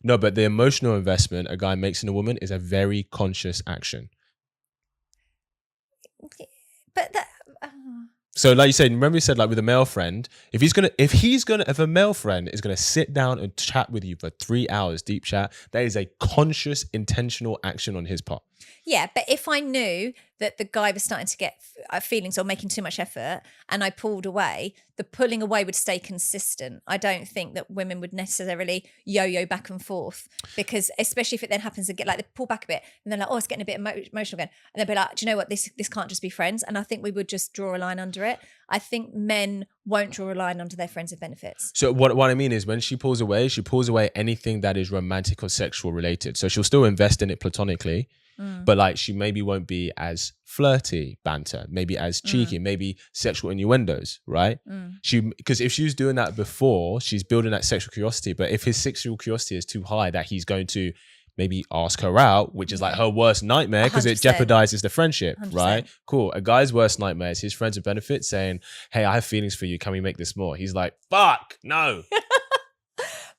[SPEAKER 1] No, but the emotional investment a guy makes in a woman is a very conscious action.
[SPEAKER 2] But that...
[SPEAKER 1] So like you said, remember you said like with a male friend, if a male friend is going to sit down and chat with you for 3 hours, deep chat, that is a conscious, intentional action on his part.
[SPEAKER 2] Yeah, but if I knew that the guy was starting to get feelings or making too much effort and I pulled away, the pulling away would stay consistent. I don't think that women would necessarily yo-yo back and forth, because especially if it then happens to get like they pull back a bit and they're like, oh, it's getting a bit emotional again. And they'll be like, do you know what? This can't just be friends. And I think we would just draw a line under it. I think men won't draw a line under their friends with benefits.
[SPEAKER 1] So what I mean is when she pulls away anything that is romantic or sexual related. So she'll still invest in it platonically. But like she maybe won't be as flirty banter, maybe as cheeky, maybe sexual innuendos, right? Because if she was doing that before, she's building that sexual curiosity. But if his sexual curiosity is too high, that he's going to maybe ask her out, which is like her worst nightmare because it jeopardizes the friendship, 100%. Right? Cool. A guy's worst nightmare is his friends with benefits saying, hey, I have feelings for you. Can we make this more? He's like, fuck, no.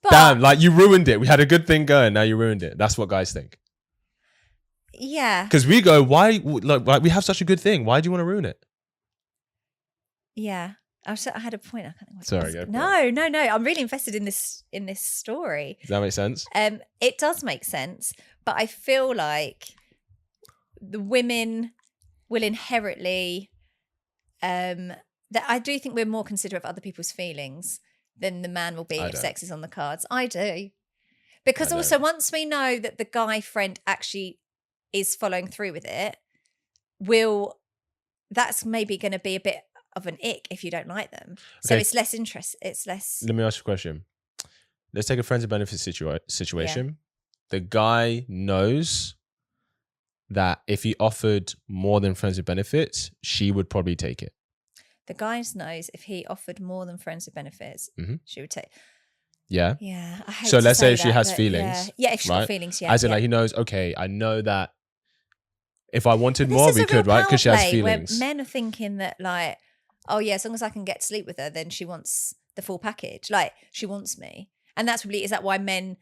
[SPEAKER 1] Damn, like you ruined it. We had a good thing going. Now you ruined it. That's what guys think.
[SPEAKER 2] Yeah.
[SPEAKER 1] Because we go, why? Like we have such a good thing. Why do you want to ruin it?
[SPEAKER 2] Yeah. I had a point. I can't think what
[SPEAKER 1] Sorry,
[SPEAKER 2] go. No. I'm really invested in this story.
[SPEAKER 1] Does that make sense?
[SPEAKER 2] It does make sense, but I feel like the women will inherently that I do think we're more considerate of other people's feelings than the man will be if sex is on the cards. I do. Because also once we know that the guy friend actually is following through with it, that's maybe going to be a bit of an ick if you don't like them. So it's less interest. It's less.
[SPEAKER 1] Let me ask you a question. Let's take a friends of benefits situation. Yeah. The guy knows that if he offered more than friends with benefits, she would probably take it.
[SPEAKER 2] The guy knows if he offered more than friends with benefits, she would take.
[SPEAKER 1] Yeah.
[SPEAKER 2] Yeah. I hate
[SPEAKER 1] so
[SPEAKER 2] to
[SPEAKER 1] let's say if
[SPEAKER 2] that,
[SPEAKER 1] she has feelings.
[SPEAKER 2] Yeah, if she's got feelings, yeah.
[SPEAKER 1] As in, like, he knows, okay, I know that if I wanted more, we could, right? Because she has feelings.
[SPEAKER 2] Where men are thinking that, like, oh yeah, as long as I can get to sleep with her, then she wants the full package. Like, she wants me. And that's probably, is that why men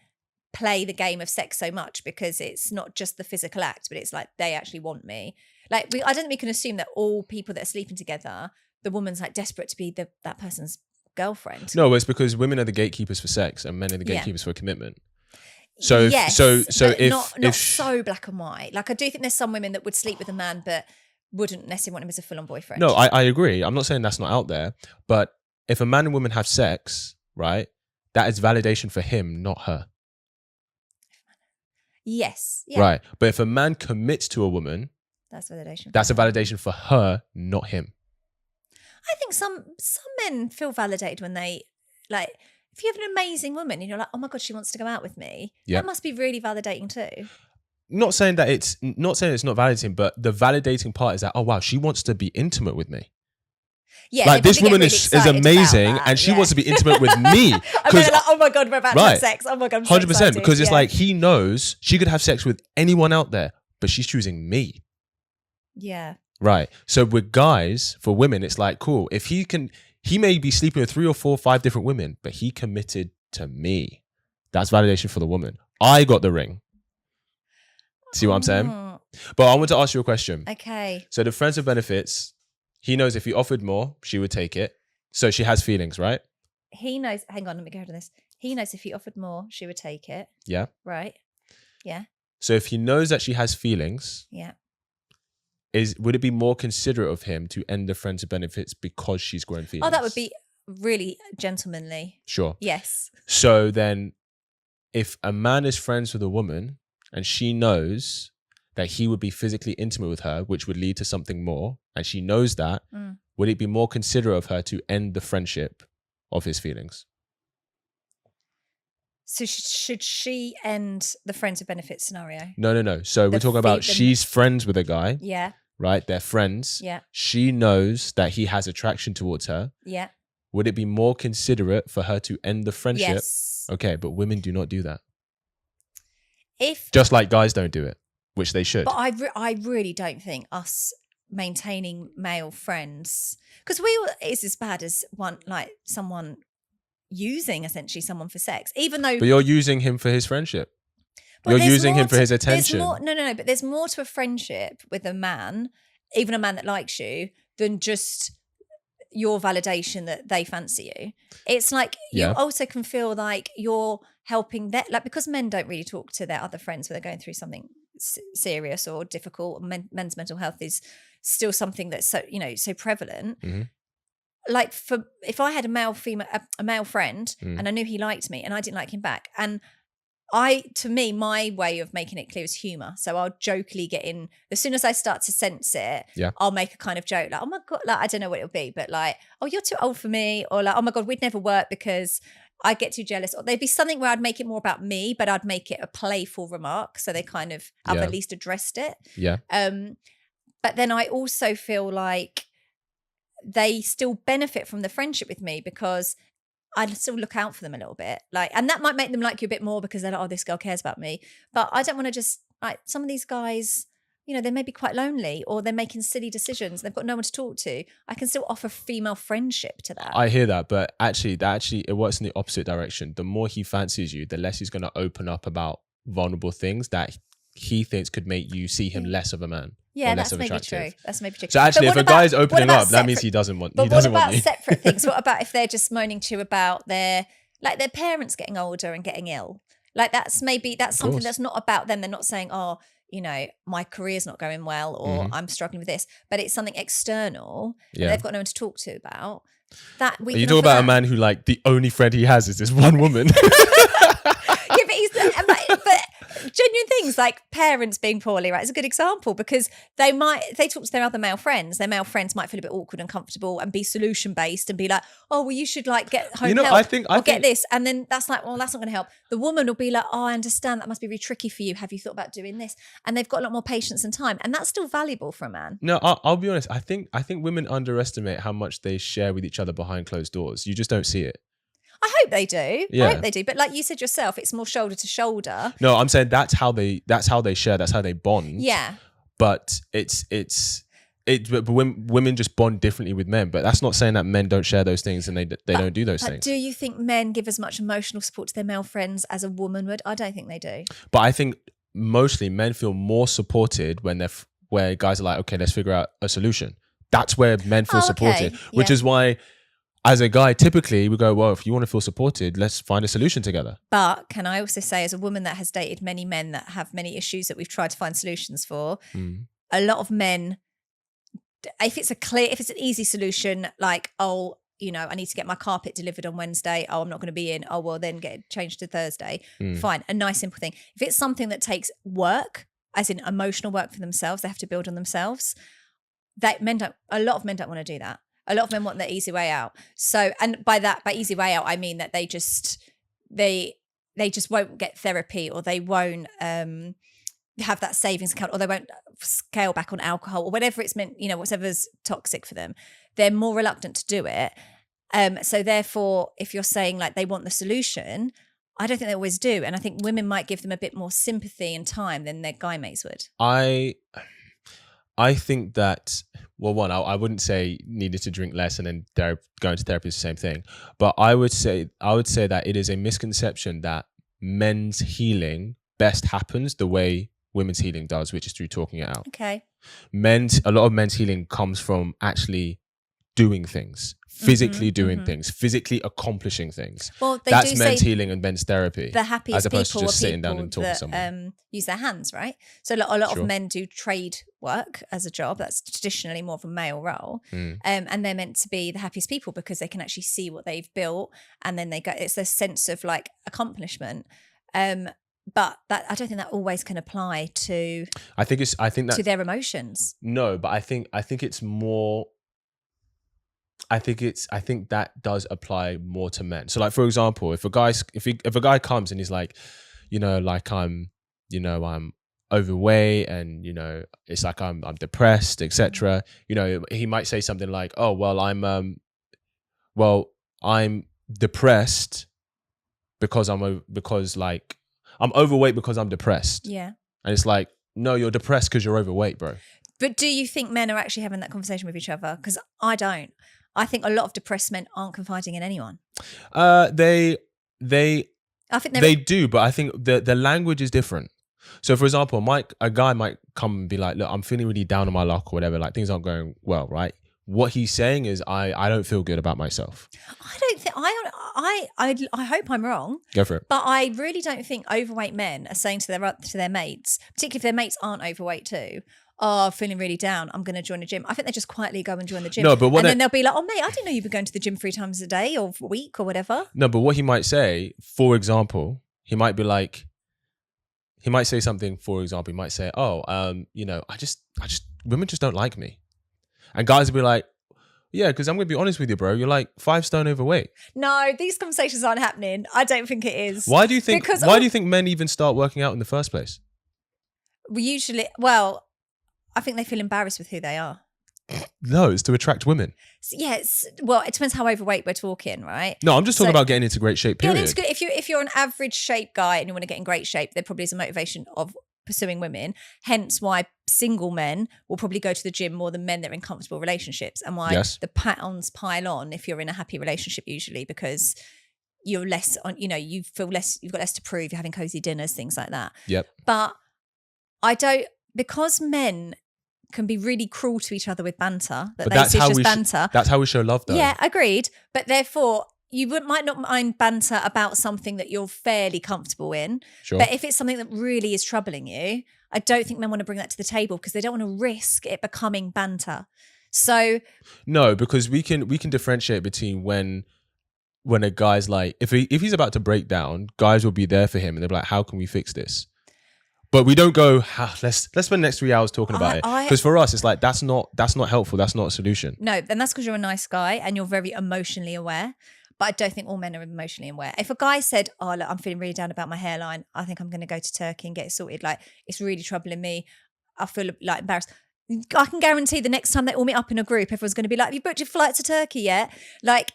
[SPEAKER 2] play the game of sex so much? Because it's not just the physical act, but it's like, they actually want me. Like, I don't think we can assume that all people that are sleeping together, the woman's like desperate to be that person's girlfriend.
[SPEAKER 1] No, it's because women are the gatekeepers for sex and men are the gatekeepers for commitment. So,
[SPEAKER 2] yes,
[SPEAKER 1] so if
[SPEAKER 2] not so black and white. Like, I do think there's some women that would sleep with a man, but wouldn't necessarily want him as a full-on boyfriend.
[SPEAKER 1] No, I agree. I'm not saying that's not out there, but if a man and woman have sex, right, that is validation for him, not her.
[SPEAKER 2] Yes. Yeah.
[SPEAKER 1] Right. But if a man commits to a woman,
[SPEAKER 2] that's validation.
[SPEAKER 1] That's a validation for her, not him.
[SPEAKER 2] I think some men feel validated when they, like, if you have an amazing woman and you're like, oh my God, she wants to go out with me. That must be really validating too.
[SPEAKER 1] Not saying it's not validating, but the validating part is that, oh wow, she wants to be intimate with me.
[SPEAKER 2] Yeah,
[SPEAKER 1] like, this woman is amazing and she wants to be intimate with me.
[SPEAKER 2] Because like, oh my God, we're about to have sex. Oh my God, I'm so 100%.
[SPEAKER 1] Because it's like, he knows she could have sex with anyone out there, but she's choosing me.
[SPEAKER 2] Yeah.
[SPEAKER 1] Right. So with guys, for women, it's like, cool. If he may be sleeping with 3 or 4 or 5 different women, but he committed to me. That's validation for the woman. I got the ring. See what I'm saying? But I want to ask you a question.
[SPEAKER 2] Okay.
[SPEAKER 1] So the friends with benefits, he knows if he offered more, she would take it. So she has feelings, right?
[SPEAKER 2] He knows. Hang on, let me go to this. He knows if he offered more, she would take it.
[SPEAKER 1] Yeah.
[SPEAKER 2] Right. Yeah.
[SPEAKER 1] So if he knows that she has feelings,
[SPEAKER 2] yeah,
[SPEAKER 1] would it be more considerate of him to end the friends with benefits because she's grown feelings?
[SPEAKER 2] Oh, that would be really gentlemanly.
[SPEAKER 1] Sure.
[SPEAKER 2] Yes.
[SPEAKER 1] So then, if a man is friends with a woman and she knows that he would be physically intimate with her, which would lead to something more, and she knows that, would it be more considerate of her to end the friendship of his feelings?
[SPEAKER 2] So should she end the friends with benefits scenario?
[SPEAKER 1] No. So we're talking about she's friends with a guy.
[SPEAKER 2] Yeah.
[SPEAKER 1] Right? They're friends.
[SPEAKER 2] Yeah.
[SPEAKER 1] She knows that he has attraction towards her.
[SPEAKER 2] Yeah.
[SPEAKER 1] Would it be more considerate for her to end the friendship?
[SPEAKER 2] Yes.
[SPEAKER 1] Okay, but women do not do that.
[SPEAKER 2] If
[SPEAKER 1] just like guys don't do it, which they should.
[SPEAKER 2] But I really don't think us maintaining male friends, because it's as bad as someone using essentially someone for sex, even though.
[SPEAKER 1] But you're using him for his friendship. You're using him for his attention.
[SPEAKER 2] No. But there's more to a friendship with a man, even a man that likes you, than just your validation that they fancy you. It's like you also can feel like you're helping that, like, because men don't really talk to their other friends when they're going through something serious or difficult. Men's mental health is still something that's so prevalent.
[SPEAKER 1] Mm-hmm.
[SPEAKER 2] Like, if I had a male friend and I knew he liked me and I didn't like him back, and my way of making it clear is humor. So I'll jokingly get in, as soon as I start to sense it, I'll make a kind of joke like, oh my God, like, I don't know what it'll be, but like, oh, you're too old for me, or like, oh my God, we'd never work because I get too jealous. Or there'd be something where I'd make it more about me, but I'd make it a playful remark, so they kind of have at least addressed it.
[SPEAKER 1] Yeah.
[SPEAKER 2] But then I also feel like they still benefit from the friendship with me because I still look out for them a little bit. Like, and that might make them like you a bit more because they're like, oh, this girl cares about me. But I don't want to just, like, some of these guys, they may be quite lonely, or they're making silly decisions. They've got no one to talk to. I can still offer female friendship to that.
[SPEAKER 1] I hear that, but actually it works in the opposite direction. The more he fancies you, the less he's going to open up about vulnerable things that he thinks could make you see him less of a man.
[SPEAKER 2] Yeah, that's maybe true. That's maybe true.
[SPEAKER 1] So actually, if a guy's opening up, that means he doesn't want.
[SPEAKER 2] But
[SPEAKER 1] what
[SPEAKER 2] about separate things? What about if they're just moaning to you about their parents getting older and getting ill? Like, that's something that's not about them. They're not saying, oh, you know, my career's not going well, or I'm struggling with this, but it's something external
[SPEAKER 1] Yeah.
[SPEAKER 2] and they've got no one to talk to about. That we
[SPEAKER 1] You
[SPEAKER 2] can
[SPEAKER 1] talk about
[SPEAKER 2] offer
[SPEAKER 1] a man who like the only friend he has is this one woman.
[SPEAKER 2] Yeah, but but genuine things like parents being poorly, right, is a good example, because they talk to their other male friends. Their male friends might feel a bit awkward and comfortable and be solution based and be like, oh, well, you should like get home help
[SPEAKER 1] I think
[SPEAKER 2] get this. And then that's like, well, that's not going to help. The woman will be like, oh, I understand that must be really tricky for you. Have you thought about doing this? And they've got a lot more patience and time. And that's still valuable for a man.
[SPEAKER 1] No, I'll be honest. I think women underestimate how much they share with each other behind closed doors. You just don't see it.
[SPEAKER 2] I hope they do.
[SPEAKER 1] Yeah.
[SPEAKER 2] I hope they do. But like you said yourself, it's more shoulder to shoulder.
[SPEAKER 1] No, I'm saying that's how they share. That's how they bond.
[SPEAKER 2] Yeah.
[SPEAKER 1] But but women just bond differently with men. But that's not saying that men don't share those things and they don't do those things.
[SPEAKER 2] Do you think men give as much emotional support to their male friends as a woman would? I don't think they do.
[SPEAKER 1] But I think mostly men feel more supported when where guys are like, okay, let's figure out a solution. That's where men feel supported, which is why, as a guy, typically we go, well, if you want to feel supported, let's find a solution together.
[SPEAKER 2] But can I also say, as a woman that has dated many men that have many issues that we've tried to find solutions for, a lot of men, if it's an easy solution, like, oh, you know, I need to get my carpet delivered on Wednesday. Oh, I'm not going to be in. Oh, well, then get it changed to Thursday. Fine. A nice, simple thing. If it's something that takes work, as in emotional work for themselves, they have to build on themselves. A lot of men don't want to do that. A lot of men want the easy way out. So, and by easy way out, I mean that they just won't get therapy, or they won't have that savings account, or they won't scale back on alcohol, or whatever it's meant, you know, whatever's toxic for them. They're more reluctant to do it. So therefore, if you're saying like they want the solution, I don't think they always do. And I think women might give them a bit more sympathy and time than their guy mates would.
[SPEAKER 1] I think that, well, one, I wouldn't say needed to drink less and then going to therapy is the same thing. But I would say that it is a misconception that men's healing best happens the way women's healing does, which is through talking it out.
[SPEAKER 2] Okay.
[SPEAKER 1] A lot of men's healing comes from actually doing things, physically doing things, physically accomplishing things.
[SPEAKER 2] Well,
[SPEAKER 1] that's men's healing and men's therapy.
[SPEAKER 2] The happiest
[SPEAKER 1] as opposed
[SPEAKER 2] people
[SPEAKER 1] to just
[SPEAKER 2] are
[SPEAKER 1] sitting down
[SPEAKER 2] people
[SPEAKER 1] and talking
[SPEAKER 2] that,
[SPEAKER 1] to someone.
[SPEAKER 2] use their hands, right? So a lot
[SPEAKER 1] Sure.
[SPEAKER 2] of men do trade work as a job. That's traditionally more of a male role. And they're meant to be the happiest people because they can actually see what they've built, and then it's a sense of like accomplishment. But that, I don't think that always can apply to. I think that to their emotions.
[SPEAKER 1] No, but I think it's more. I think that does apply more to men. So, like, for example, if a guy comes and he's like, you know, like I'm overweight and, you know, it's like I'm depressed, etc. You know, he might say something like, oh, well, I'm depressed because I'm overweight because I'm depressed.
[SPEAKER 2] Yeah.
[SPEAKER 1] And it's like, no, you're depressed because you're overweight, bro.
[SPEAKER 2] But do you think men are actually having that conversation with each other? Because I don't. I think a lot of depressed men aren't confiding in anyone.
[SPEAKER 1] I think they do, but I think the language is different. So, for example, a guy might come and be like, look, I'm feeling really down on my luck or whatever, like things aren't going well, right? What he's saying is, I don't feel good about myself. I don't think,
[SPEAKER 2] I hope I'm wrong.
[SPEAKER 1] Go for it.
[SPEAKER 2] But I really don't think overweight men are saying to their mates, particularly if their mates aren't overweight too, oh, feeling really down, I'm going to join a gym. I think they just quietly go and join the gym.
[SPEAKER 1] No, but
[SPEAKER 2] then they'll be like, oh, mate, I didn't know you've been going to the gym 3 times a day or a week or whatever.
[SPEAKER 1] No, but what he might say, for example, he might say something, for example, he might say, oh, you know, I just, women just don't like me. And guys will be like, yeah, because I'm going to be honest with you, bro. You're like 5 stone overweight.
[SPEAKER 2] No, these conversations aren't happening. I don't think it is.
[SPEAKER 1] Why do you think men even start working out in the first place?
[SPEAKER 2] I think they feel embarrassed with who they are.
[SPEAKER 1] No, it's to attract women.
[SPEAKER 2] Yes. Well, it depends how overweight we're talking, right?
[SPEAKER 1] No, I'm just talking about getting into great shape, period.
[SPEAKER 2] If you're an average shape guy and you want to get in great shape, there probably is a motivation of pursuing women. Hence why single men will probably go to the gym more than men that are in comfortable relationships, and why the patterns pile on if you're in a happy relationship usually, because you're less on, you know, you feel less, you've got less to prove, you're having cozy dinners, things like that.
[SPEAKER 1] Yep.
[SPEAKER 2] But because men can be really cruel to each other with banter, banter.
[SPEAKER 1] That's how we show love, though.
[SPEAKER 2] Yeah, agreed. But therefore, might not mind banter about something that you're fairly comfortable in.
[SPEAKER 1] Sure.
[SPEAKER 2] But if it's something that really is troubling you, I don't think men want to bring that to the table because they don't want to risk it becoming banter. So
[SPEAKER 1] no, because we can differentiate between when a guy's like, if he's about to break down, guys will be there for him and they'll be like, how can we fix this? But we don't go, let's spend the next 3 hours talking about it. Because for us, it's like, that's not helpful. That's not a solution.
[SPEAKER 2] No, and that's because you're a nice guy and you're very emotionally aware. But I don't think all men are emotionally aware. If a guy said, oh, look, I'm feeling really down about my hairline, I think I'm going to go to Turkey and get it sorted. Like, it's really troubling me. I feel like embarrassed. I can guarantee the next time they all meet up in a group, everyone's going to be like, have you booked your flight to Turkey yet? Like,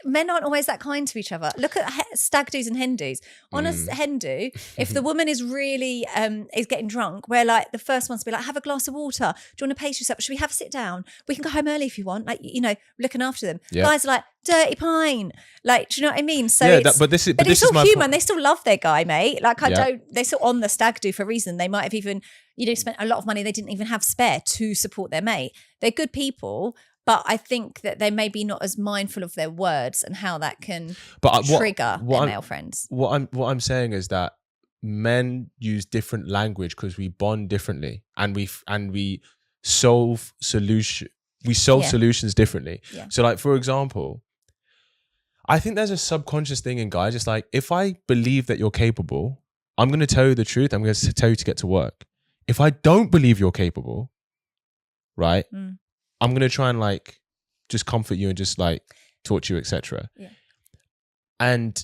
[SPEAKER 2] men aren't always that kind to each other. Look at stag do's and hen do's. On a hen do, if the woman is really is getting drunk, we're like the first ones to be like, have a glass of water. Do you want to pace yourself? Should we have a sit down? We can go home early if you want. Like, you know, looking after them.
[SPEAKER 1] Yeah.
[SPEAKER 2] Guys are like, dirty pine. Like, do you know what I mean? So
[SPEAKER 1] yeah, but this
[SPEAKER 2] it's
[SPEAKER 1] is
[SPEAKER 2] all
[SPEAKER 1] my
[SPEAKER 2] human.
[SPEAKER 1] point.
[SPEAKER 2] They still love their guy, mate. Like, they're still on the stag do for a reason. They might have even, spent a lot of money they didn't even have spare to support their mate. They're good people, but I think that they may be not as mindful of their words and how that can trigger their male friends.
[SPEAKER 1] What I'm saying is that men use different language because we bond differently and we solve solutions differently.
[SPEAKER 2] Yeah.
[SPEAKER 1] So like, for example, I think there's a subconscious thing in guys. It's like, if I believe that you're capable, I'm going to tell you the truth. I'm going to tell you to get to work. If I don't believe you're capable, right, I'm going to try and like just comfort you and just like talk to you, etc.
[SPEAKER 2] Yeah.
[SPEAKER 1] And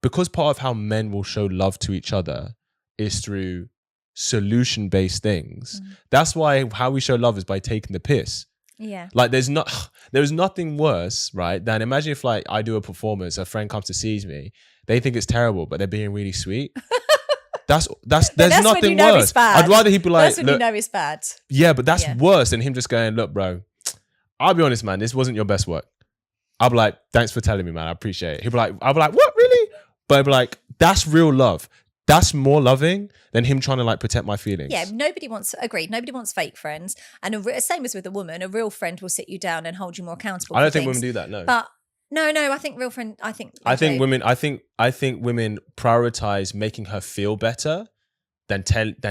[SPEAKER 1] because part of how men will show love to each other is through solution-based things, that's why how we show love is by taking the piss.
[SPEAKER 2] Yeah.
[SPEAKER 1] Like there's nothing worse, right, than imagine if like I do a performance, a friend comes to see me, they think it's terrible, but they're being really sweet. There's nothing worse. I'd rather he be like,
[SPEAKER 2] that's when you know it's bad.
[SPEAKER 1] Yeah, but that's worse than him just going, look, bro, I'll be honest, man, this wasn't your best work. I'll be like, thanks for telling me, man, I appreciate it. I'll be like, what, really? But I'll be like, that's real love. That's more loving than him trying to like protect my feelings.
[SPEAKER 2] Yeah, nobody wants fake friends. And same as with a woman, a real friend will sit you down and hold you more accountable.
[SPEAKER 1] I don't think women do that, no.
[SPEAKER 2] But no, I think real friend, I think
[SPEAKER 1] women prioritize making her feel better than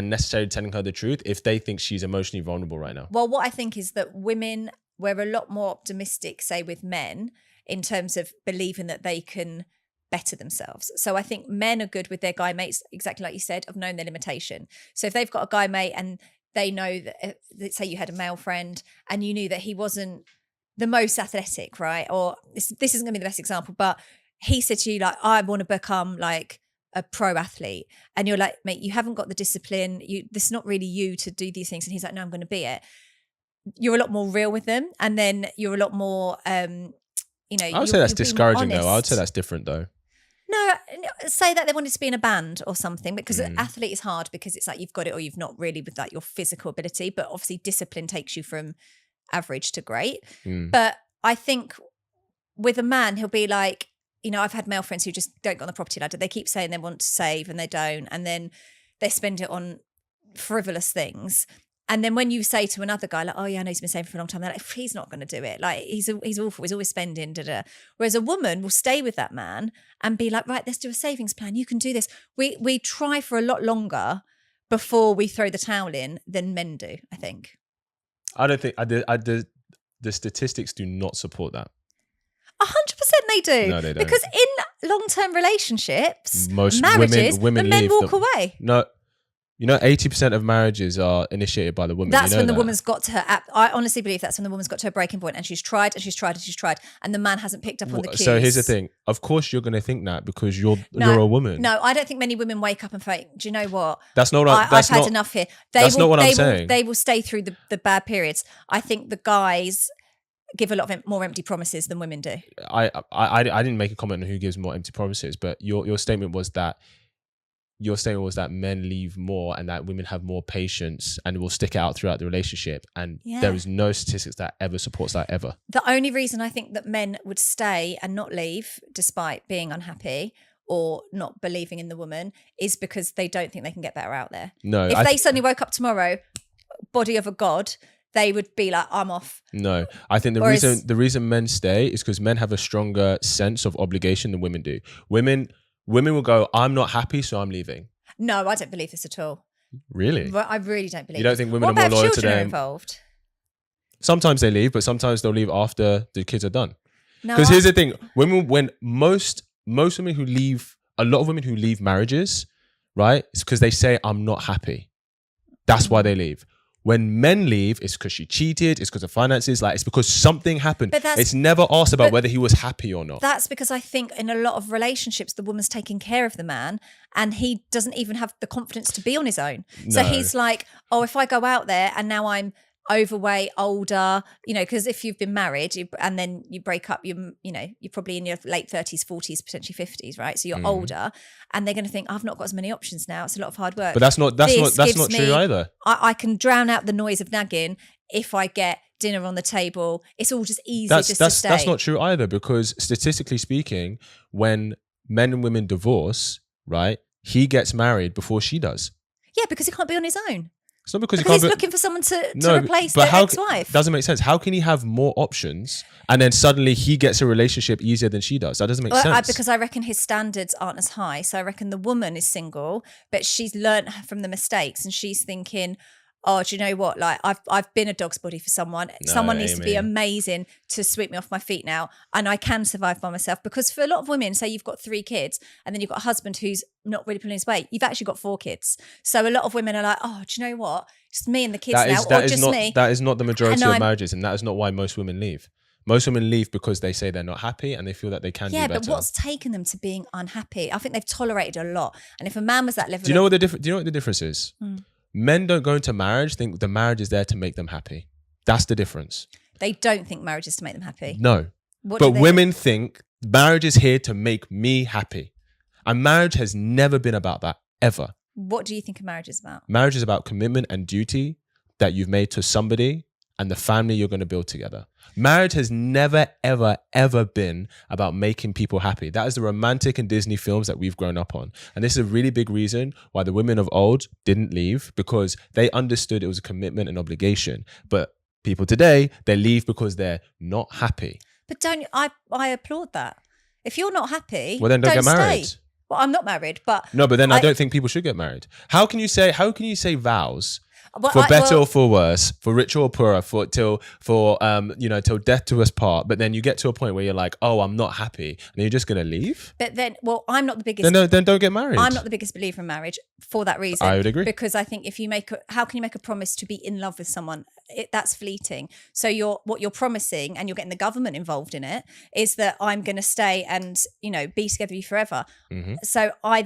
[SPEAKER 1] necessarily telling her the truth if they think she's emotionally vulnerable right now.
[SPEAKER 2] Well, what I think is that women, we're a lot more optimistic, say, with men in terms of believing that they can better themselves. So I think men are good with their guy mates, exactly like you said, of knowing their limitation. So if they've got a guy mate and they know that, say you had a male friend and you knew that he wasn't the most athletic, right? Or this isn't going to be the best example, but he said to you like, I want to become like a pro athlete. And you're like, mate, you haven't got the discipline. This is not really you to do these things. And he's like, no, I'm going to be it. You're a lot more real with them. And then you're a lot more, I
[SPEAKER 1] would say that's discouraging though. I would say that's different though.
[SPEAKER 2] No, say that they wanted to be in a band or something, because an athlete is hard because it's like you've got it or you've not really with like your physical ability. But obviously discipline takes you from average to great. But I think with a man, he'll be like, I've had male friends who just don't go on the property ladder. They keep saying they want to save and they don't. And then they spend it on frivolous things. And then when you say to another guy, like, oh yeah, I know he's been saving for a long time, they're like, he's not going to do it. Like, he's awful. He's always spending, Whereas a woman will stay with that man and be like, right, let's do a savings plan. You can do this. We try for a lot longer before we throw the towel in than men do, I think.
[SPEAKER 1] I don't think, the statistics do not support that.
[SPEAKER 2] 100% they do.
[SPEAKER 1] No, they don't.
[SPEAKER 2] Because in long-term relationships,
[SPEAKER 1] most
[SPEAKER 2] marriages,
[SPEAKER 1] women
[SPEAKER 2] the men
[SPEAKER 1] leave
[SPEAKER 2] walk away.
[SPEAKER 1] No, 80% of marriages are initiated by the woman.
[SPEAKER 2] That's when the woman's got to her. I honestly believe that's when the woman's got to her breaking point, and she's tried, and the man hasn't picked up on the cues.
[SPEAKER 1] So here's the thing. Of course, you're going to think that because you're a woman.
[SPEAKER 2] No, I don't think many women wake up and think, do you know what?
[SPEAKER 1] That's not.
[SPEAKER 2] I've had enough here.
[SPEAKER 1] That's not what I'm saying.
[SPEAKER 2] They will stay through the bad periods. I think the guys give a lot of more empty promises than women do.
[SPEAKER 1] I didn't make a comment on who gives more empty promises, but your statement was that men leave more and that women have more patience and will stick it out throughout the relationship. And there is no statistics that ever supports that ever.
[SPEAKER 2] The only reason I think that men would stay and not leave despite being unhappy or not believing in the woman is because they don't think they can get better out there.
[SPEAKER 1] No.
[SPEAKER 2] If they suddenly woke up tomorrow, body of a god, they would be like, I'm off.
[SPEAKER 1] No, I think the reason men stay is because men have a stronger sense of obligation than women do. Women will go, I'm not happy, so I'm leaving.
[SPEAKER 2] No, I don't believe this at all.
[SPEAKER 1] Really?
[SPEAKER 2] I really don't believe.
[SPEAKER 1] You don't think women
[SPEAKER 2] what
[SPEAKER 1] are more
[SPEAKER 2] about
[SPEAKER 1] loyal
[SPEAKER 2] if
[SPEAKER 1] to
[SPEAKER 2] children are
[SPEAKER 1] them?
[SPEAKER 2] involved?
[SPEAKER 1] Sometimes they leave, but sometimes they'll leave after the kids are done.
[SPEAKER 2] No,
[SPEAKER 1] Because here's the thing: when most women who leave, a lot of women who leave marriages, right, it's because they say, I'm not happy. That's why they leave. When men leave, it's because she cheated, it's because of finances, like it's because something happened. It's never asked about whether he was happy or not.
[SPEAKER 2] That's because I think in a lot of relationships, the woman's taking care of the man and he doesn't even have the confidence to be on his own. So he's like, oh, if I go out there and now I'm overweight, older, because if you've been married and then you break up, you're probably in your late 30s, 40s, potentially 50s, right? So you're older and they're going to think, I've not got as many options now. It's a lot of hard work.
[SPEAKER 1] But that's not true either.
[SPEAKER 2] I can drown out the noise of nagging if I get dinner on the table. It's all just easier to stay.
[SPEAKER 1] That's not true either, because statistically speaking, when men and women divorce, right, he gets married before she does.
[SPEAKER 2] Yeah, because he can't be on his own.
[SPEAKER 1] It's not because
[SPEAKER 2] he's looking for someone to replace their ex-wife.
[SPEAKER 1] Doesn't make sense. How can he have more options and then suddenly he gets a relationship easier than she does? That doesn't make sense.
[SPEAKER 2] Because I reckon his standards aren't as high. So I reckon the woman is single, but she's learnt from the mistakes and she's thinking, oh, do you know what? Like I've been a dog's body for someone. Someone needs to be amazing to sweep me off my feet now. And I can survive by myself. Because for a lot of women, say you've got 3 kids and then you've got a husband who's not really pulling his weight, you've actually got 4 kids. So a lot of women are like, oh, do you know what? It's me and the kids me.
[SPEAKER 1] That is not the majority of marriages, and that is not why most women leave. Most women leave because they say they're not happy and they feel that they can do better.
[SPEAKER 2] Yeah, but what's taken them to being unhappy? I think they've tolerated a lot. And if a man was that level,
[SPEAKER 1] do you know what the difference is? Men don't go into marriage think the marriage is there to make them happy. That's the difference.
[SPEAKER 2] They don't think marriage is to make them happy.
[SPEAKER 1] No. But women think marriage is here to make me happy. And marriage has never been about that, ever.
[SPEAKER 2] What do you think a marriage is about?
[SPEAKER 1] Marriage is about commitment and duty that you've made to somebody and the family you're going to build together. Marriage has never, ever, ever been about making people happy. That is the romantic and Disney films that we've grown up on. And this is a really big reason why the women of old didn't leave, because they understood it was a commitment and obligation. But people today, they leave because they're not happy.
[SPEAKER 2] But I applaud that. If you're not happy,
[SPEAKER 1] well, then don't get married.
[SPEAKER 2] Stay. Well, I'm not married, but
[SPEAKER 1] no. But then I don't think people should get married. How can you say vows? For better or for worse, for richer or poorer, till death do us part. But then you get to a point where you're like, oh, I'm not happy, and you're just gonna leave.
[SPEAKER 2] But then, I'm not the biggest.
[SPEAKER 1] Then don't get married.
[SPEAKER 2] I'm not the biggest believer in marriage for that reason.
[SPEAKER 1] I would agree,
[SPEAKER 2] because I think if you how can you make a promise to be in love with someone? That's fleeting. So what you're promising, and you're getting the government involved in it, is that I'm going to stay and be together with you forever.
[SPEAKER 1] Mm-hmm.
[SPEAKER 2] So I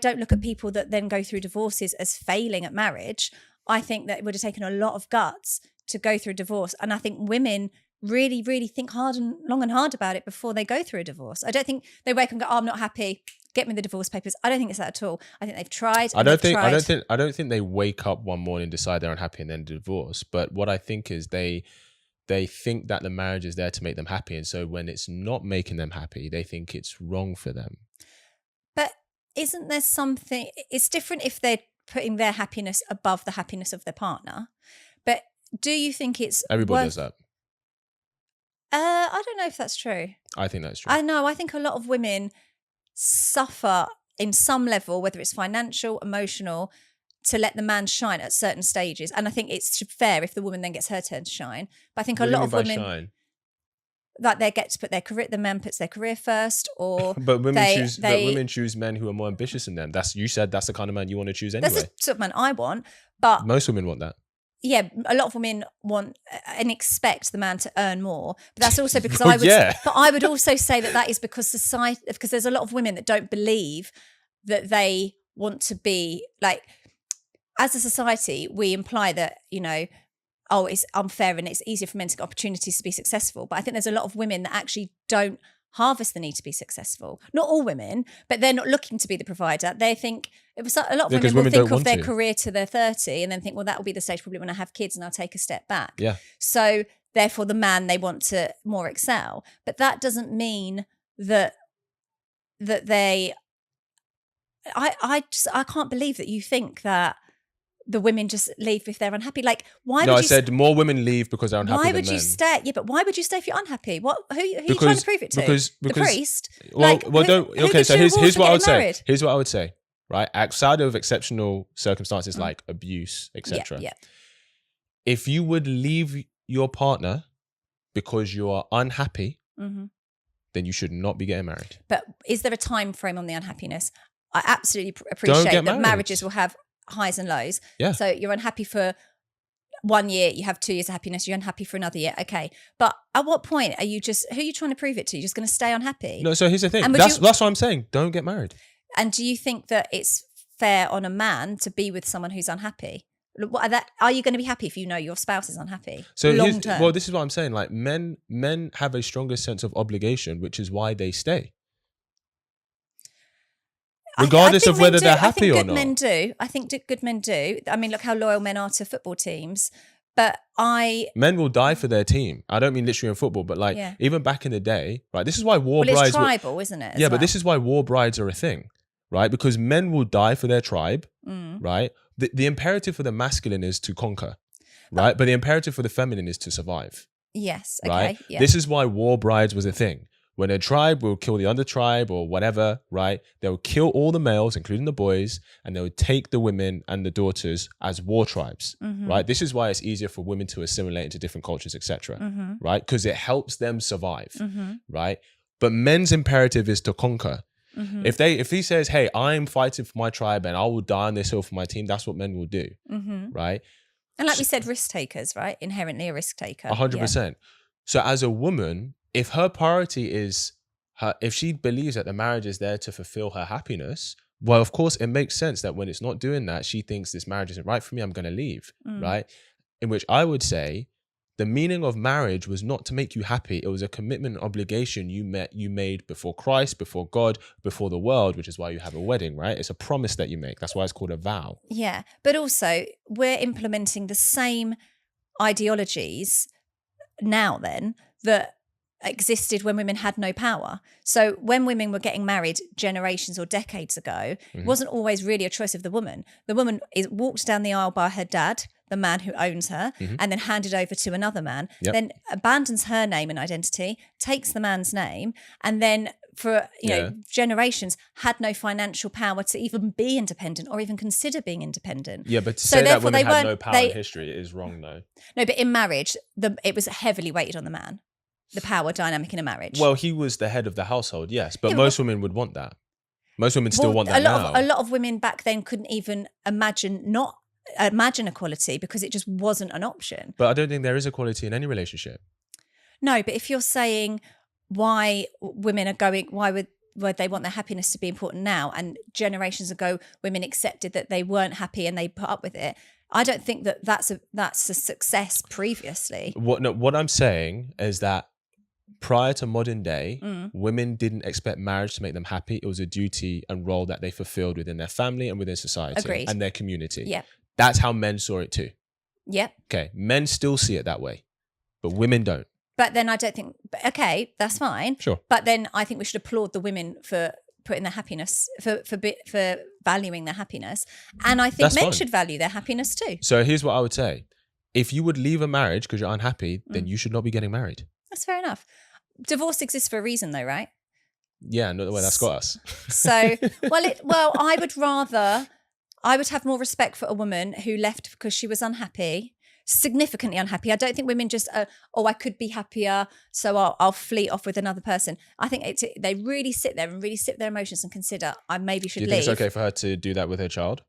[SPEAKER 2] don't look at people that then go through divorces as failing at marriage. I think that it would have taken a lot of guts to go through a divorce. And I think women really, really think long and hard about it before they go through a divorce. I don't think they wake up and go, oh, I'm not happy, get me the divorce papers. I don't think it's that at all. I think they've tried. I don't
[SPEAKER 1] think they wake up one morning, decide they're unhappy and then divorce. But what I think is they think that the marriage is there to make them happy. And so when it's not making them happy, they think it's wrong for them.
[SPEAKER 2] But isn't there something, it's different if they're putting their happiness above the happiness of their partner. But do you think it's
[SPEAKER 1] everybody does that?
[SPEAKER 2] I don't know if that's true.
[SPEAKER 1] I think that's true.
[SPEAKER 2] I think a lot of women suffer in some level, whether it's financial, emotional, to let the man shine at certain stages. And I think it's fair if the woman then gets her turn to shine. But I think a lot of women
[SPEAKER 1] shine?
[SPEAKER 2] Like they get to put their career, the man puts their career first, or
[SPEAKER 1] but women choose men who are more ambitious than them. You said that's the kind of man you want to choose anyway.
[SPEAKER 2] That's the sort of man I want, but
[SPEAKER 1] most women want that.
[SPEAKER 2] Yeah, a lot of women want and expect the man to earn more, but that's also because But I would also say that is because because there's a lot of women that don't believe that they want to be like. As a society, we imply that oh, it's unfair and it's easier for men to get opportunities to be successful. But I think there's a lot of women that actually don't harvest the need to be successful. Not all women, but they're not looking to be the provider. They think a lot of women will think of their career to their 30 and then think, well, that will be the stage probably when I have kids and I'll take a step back.
[SPEAKER 1] Yeah.
[SPEAKER 2] So therefore the man they want to more excel. But that doesn't mean that they I can't believe that you think that the women just leave if they're unhappy? Like, why
[SPEAKER 1] No,
[SPEAKER 2] would
[SPEAKER 1] I
[SPEAKER 2] you
[SPEAKER 1] said more women leave because they're unhappy
[SPEAKER 2] why
[SPEAKER 1] than
[SPEAKER 2] would you
[SPEAKER 1] men.
[SPEAKER 2] stay? Yeah, but why would you stay if you're unhappy? What? Who are you trying to prove it to?
[SPEAKER 1] Because
[SPEAKER 2] the priest?
[SPEAKER 1] Well,
[SPEAKER 2] Like,
[SPEAKER 1] well,
[SPEAKER 2] who-
[SPEAKER 1] don't.
[SPEAKER 2] who
[SPEAKER 1] Okay,
[SPEAKER 2] gives
[SPEAKER 1] so
[SPEAKER 2] you a
[SPEAKER 1] here's
[SPEAKER 2] award for
[SPEAKER 1] what I would
[SPEAKER 2] getting
[SPEAKER 1] say.
[SPEAKER 2] married?
[SPEAKER 1] Here's what I would say. Right, outside of exceptional circumstances like abuse, etc.
[SPEAKER 2] Yeah.
[SPEAKER 1] If you would leave your partner because you are unhappy, then you should not be getting married.
[SPEAKER 2] But is there a time frame on the unhappiness? I absolutely appreciate
[SPEAKER 1] get
[SPEAKER 2] that
[SPEAKER 1] married.
[SPEAKER 2] marriages will have highs and lows.
[SPEAKER 1] Yeah.
[SPEAKER 2] So you're unhappy for 1 year, you have 2 years of happiness, you're unhappy for another year. Okay. But at what point are you who are you trying to prove it to? You're just going to stay unhappy?
[SPEAKER 1] No, so here's the thing.
[SPEAKER 2] And
[SPEAKER 1] That's what I'm saying. Don't get married.
[SPEAKER 2] And do you think that it's fair on a man to be with someone who's unhappy? Are you going to be happy if you know your spouse is unhappy?
[SPEAKER 1] So
[SPEAKER 2] long term.
[SPEAKER 1] well, this is what I'm saying. Like men have a stronger sense of obligation, which is why they stay. Regardless of whether they're happy or not.
[SPEAKER 2] Men do. I think good men do. I mean, look how loyal men are to football teams. But men
[SPEAKER 1] will die for their team. I don't mean literally in football, but like even back in the day, right? This is why brides.
[SPEAKER 2] It's tribal, isn't it?
[SPEAKER 1] Yeah, but this is why war brides are a thing, right? Because men will die for their tribe, right? The imperative for the masculine is to conquer, right? But the imperative for the feminine is to survive.
[SPEAKER 2] Yes. Okay.
[SPEAKER 1] Right.
[SPEAKER 2] Yeah.
[SPEAKER 1] This is why war brides was a thing. When a tribe will kill the other tribe or whatever, right? They will kill all the males, including the boys, and they would take the women and the daughters as war tribes, right? This is why it's easier for women to assimilate into different cultures, etc., right? Because it helps them survive, right? But men's imperative is to conquer. If he says, "Hey, I'm fighting for my tribe and I will die on this hill for my team," that's what men will do, right?
[SPEAKER 2] And like we said, risk takers, right? Inherently a risk taker.
[SPEAKER 1] 100%. So as a woman, if her priority is if she believes that the marriage is there to fulfill her happiness, well, of course, it makes sense that when it's not doing that, she thinks this marriage isn't right for me, I'm going to leave, right? In which I would say the meaning of marriage was not to make you happy. It was a commitment and obligation you made before Christ, before God, before the world, which is why you have a wedding, right? It's a promise that you make. That's why it's called a vow.
[SPEAKER 2] Yeah. But also, we're implementing the same ideologies now then that existed when women had no power. So when women were getting married generations or decades ago, it wasn't always really a choice of the woman. The woman walked down the aisle by her dad, the man who owns her, and then handed over to another man, then abandons her name and identity, takes the man's name, and then for generations had no financial power to even be independent or even consider being independent.
[SPEAKER 1] Yeah, but to say that women had no power in history is wrong though.
[SPEAKER 2] No, but in marriage, it was heavily weighted on the man. The power dynamic in a marriage.
[SPEAKER 1] Well, he was the head of the household, yes, but most women would want that. Most women still want that now.
[SPEAKER 2] A lot of women back then couldn't even imagine equality because it just wasn't an option.
[SPEAKER 1] But I don't think there is equality in any relationship.
[SPEAKER 2] No, but if you're saying why women are going, why would they want their happiness to be important now, and generations ago women accepted that they weren't happy and they put up with it. I don't think that's a success previously.
[SPEAKER 1] What I'm saying is that prior to modern day, women didn't expect marriage to make them happy. It was a duty and role that they fulfilled within their family and within society and their community.
[SPEAKER 2] Yeah.
[SPEAKER 1] That's how men saw it too.
[SPEAKER 2] Yep.
[SPEAKER 1] Okay. Men still see it that way, but women don't.
[SPEAKER 2] But then I don't think, okay, that's fine.
[SPEAKER 1] Sure.
[SPEAKER 2] But then I think we should applaud the women for putting their happiness, for valuing their happiness. And I think men should value their happiness too.
[SPEAKER 1] So here's what I would say. If you would leave a marriage because you're unhappy, then you should not be getting married.
[SPEAKER 2] That's fair enough. Divorce exists for a reason though, right?
[SPEAKER 1] Yeah, not the way that's got us.
[SPEAKER 2] So, I would have more respect for a woman who left because she was unhappy, significantly unhappy. I don't think women just, I could be happier, so I'll fleet off with another person. I think they really sit there and really sit their emotions and consider, I maybe should leave.
[SPEAKER 1] Do you think it's okay for her to do that with her child?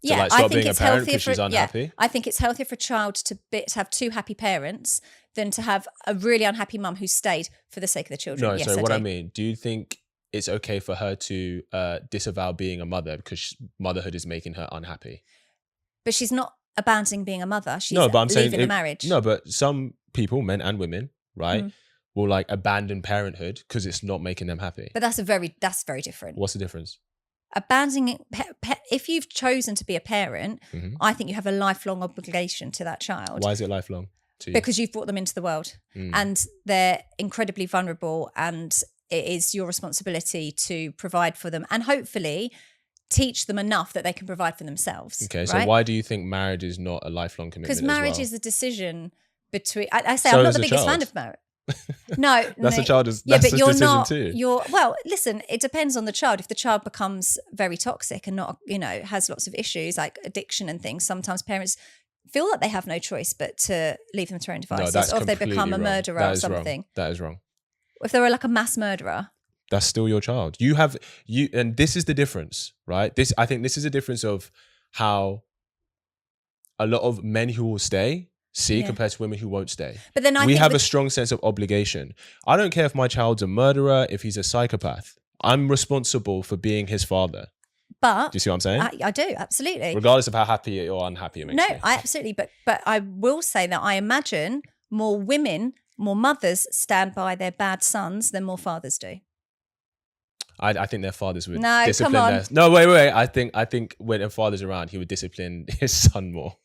[SPEAKER 2] Yeah,
[SPEAKER 1] I think it's healthier for she's unhappy?
[SPEAKER 2] Yeah, I think it's healthier for a child to have two happy parents than to have a really unhappy mum who stayed for the sake of the children.
[SPEAKER 1] No,
[SPEAKER 2] yes,
[SPEAKER 1] so
[SPEAKER 2] I
[SPEAKER 1] I mean, do you think it's okay for her to disavow being a mother because motherhood is making her unhappy?
[SPEAKER 2] But she's not abandoning being a mother. She's leaving the marriage.
[SPEAKER 1] No, but some people, men and women, right, will like abandon parenthood because it's not making them happy.
[SPEAKER 2] But that's very different.
[SPEAKER 1] What's the difference?
[SPEAKER 2] Abandoning, if you've chosen to be a parent, I think you have a lifelong obligation to that child.
[SPEAKER 1] Why is it lifelong to you?
[SPEAKER 2] Because you've brought them into the world and they're incredibly vulnerable, and it is your responsibility to provide for them and hopefully teach them enough that they can provide for themselves.
[SPEAKER 1] Okay, so why do you think marriage is not a lifelong commitment?
[SPEAKER 2] Because marriage is a decision between. I say
[SPEAKER 1] So
[SPEAKER 2] I'm not
[SPEAKER 1] is
[SPEAKER 2] the
[SPEAKER 1] a
[SPEAKER 2] biggest
[SPEAKER 1] child.
[SPEAKER 2] fan of marriage. No,
[SPEAKER 1] That's
[SPEAKER 2] no.
[SPEAKER 1] a child's
[SPEAKER 2] Yeah, but you're
[SPEAKER 1] decision
[SPEAKER 2] not.
[SPEAKER 1] too.
[SPEAKER 2] Well, listen. It depends on the child. If the child becomes very toxic and not, has lots of issues like addiction and things, sometimes parents feel like they have no choice but to leave them to their own devices,
[SPEAKER 1] that's
[SPEAKER 2] or if they become
[SPEAKER 1] completely
[SPEAKER 2] a
[SPEAKER 1] wrong.
[SPEAKER 2] murderer
[SPEAKER 1] That
[SPEAKER 2] or
[SPEAKER 1] is wrong.
[SPEAKER 2] something.
[SPEAKER 1] That is wrong.
[SPEAKER 2] If they were like a mass murderer.
[SPEAKER 1] That's still your child. And this is the difference, right? I think this is a difference of how a lot of men who will stay see compared to women who won't stay.
[SPEAKER 2] But then
[SPEAKER 1] we have a strong sense of obligation. I don't care if my child's a murderer, if he's a psychopath. I'm responsible for being his father.
[SPEAKER 2] But
[SPEAKER 1] do you see what I'm saying?
[SPEAKER 2] I do, absolutely.
[SPEAKER 1] Regardless of how happy or unhappy it makes me.
[SPEAKER 2] No, I absolutely. But I will say that I imagine more women, more mothers stand by their bad sons than more fathers do.
[SPEAKER 1] I think their fathers would
[SPEAKER 2] No,
[SPEAKER 1] discipline
[SPEAKER 2] come on.
[SPEAKER 1] their... No, wait. I think when a father's around, he would discipline his son more.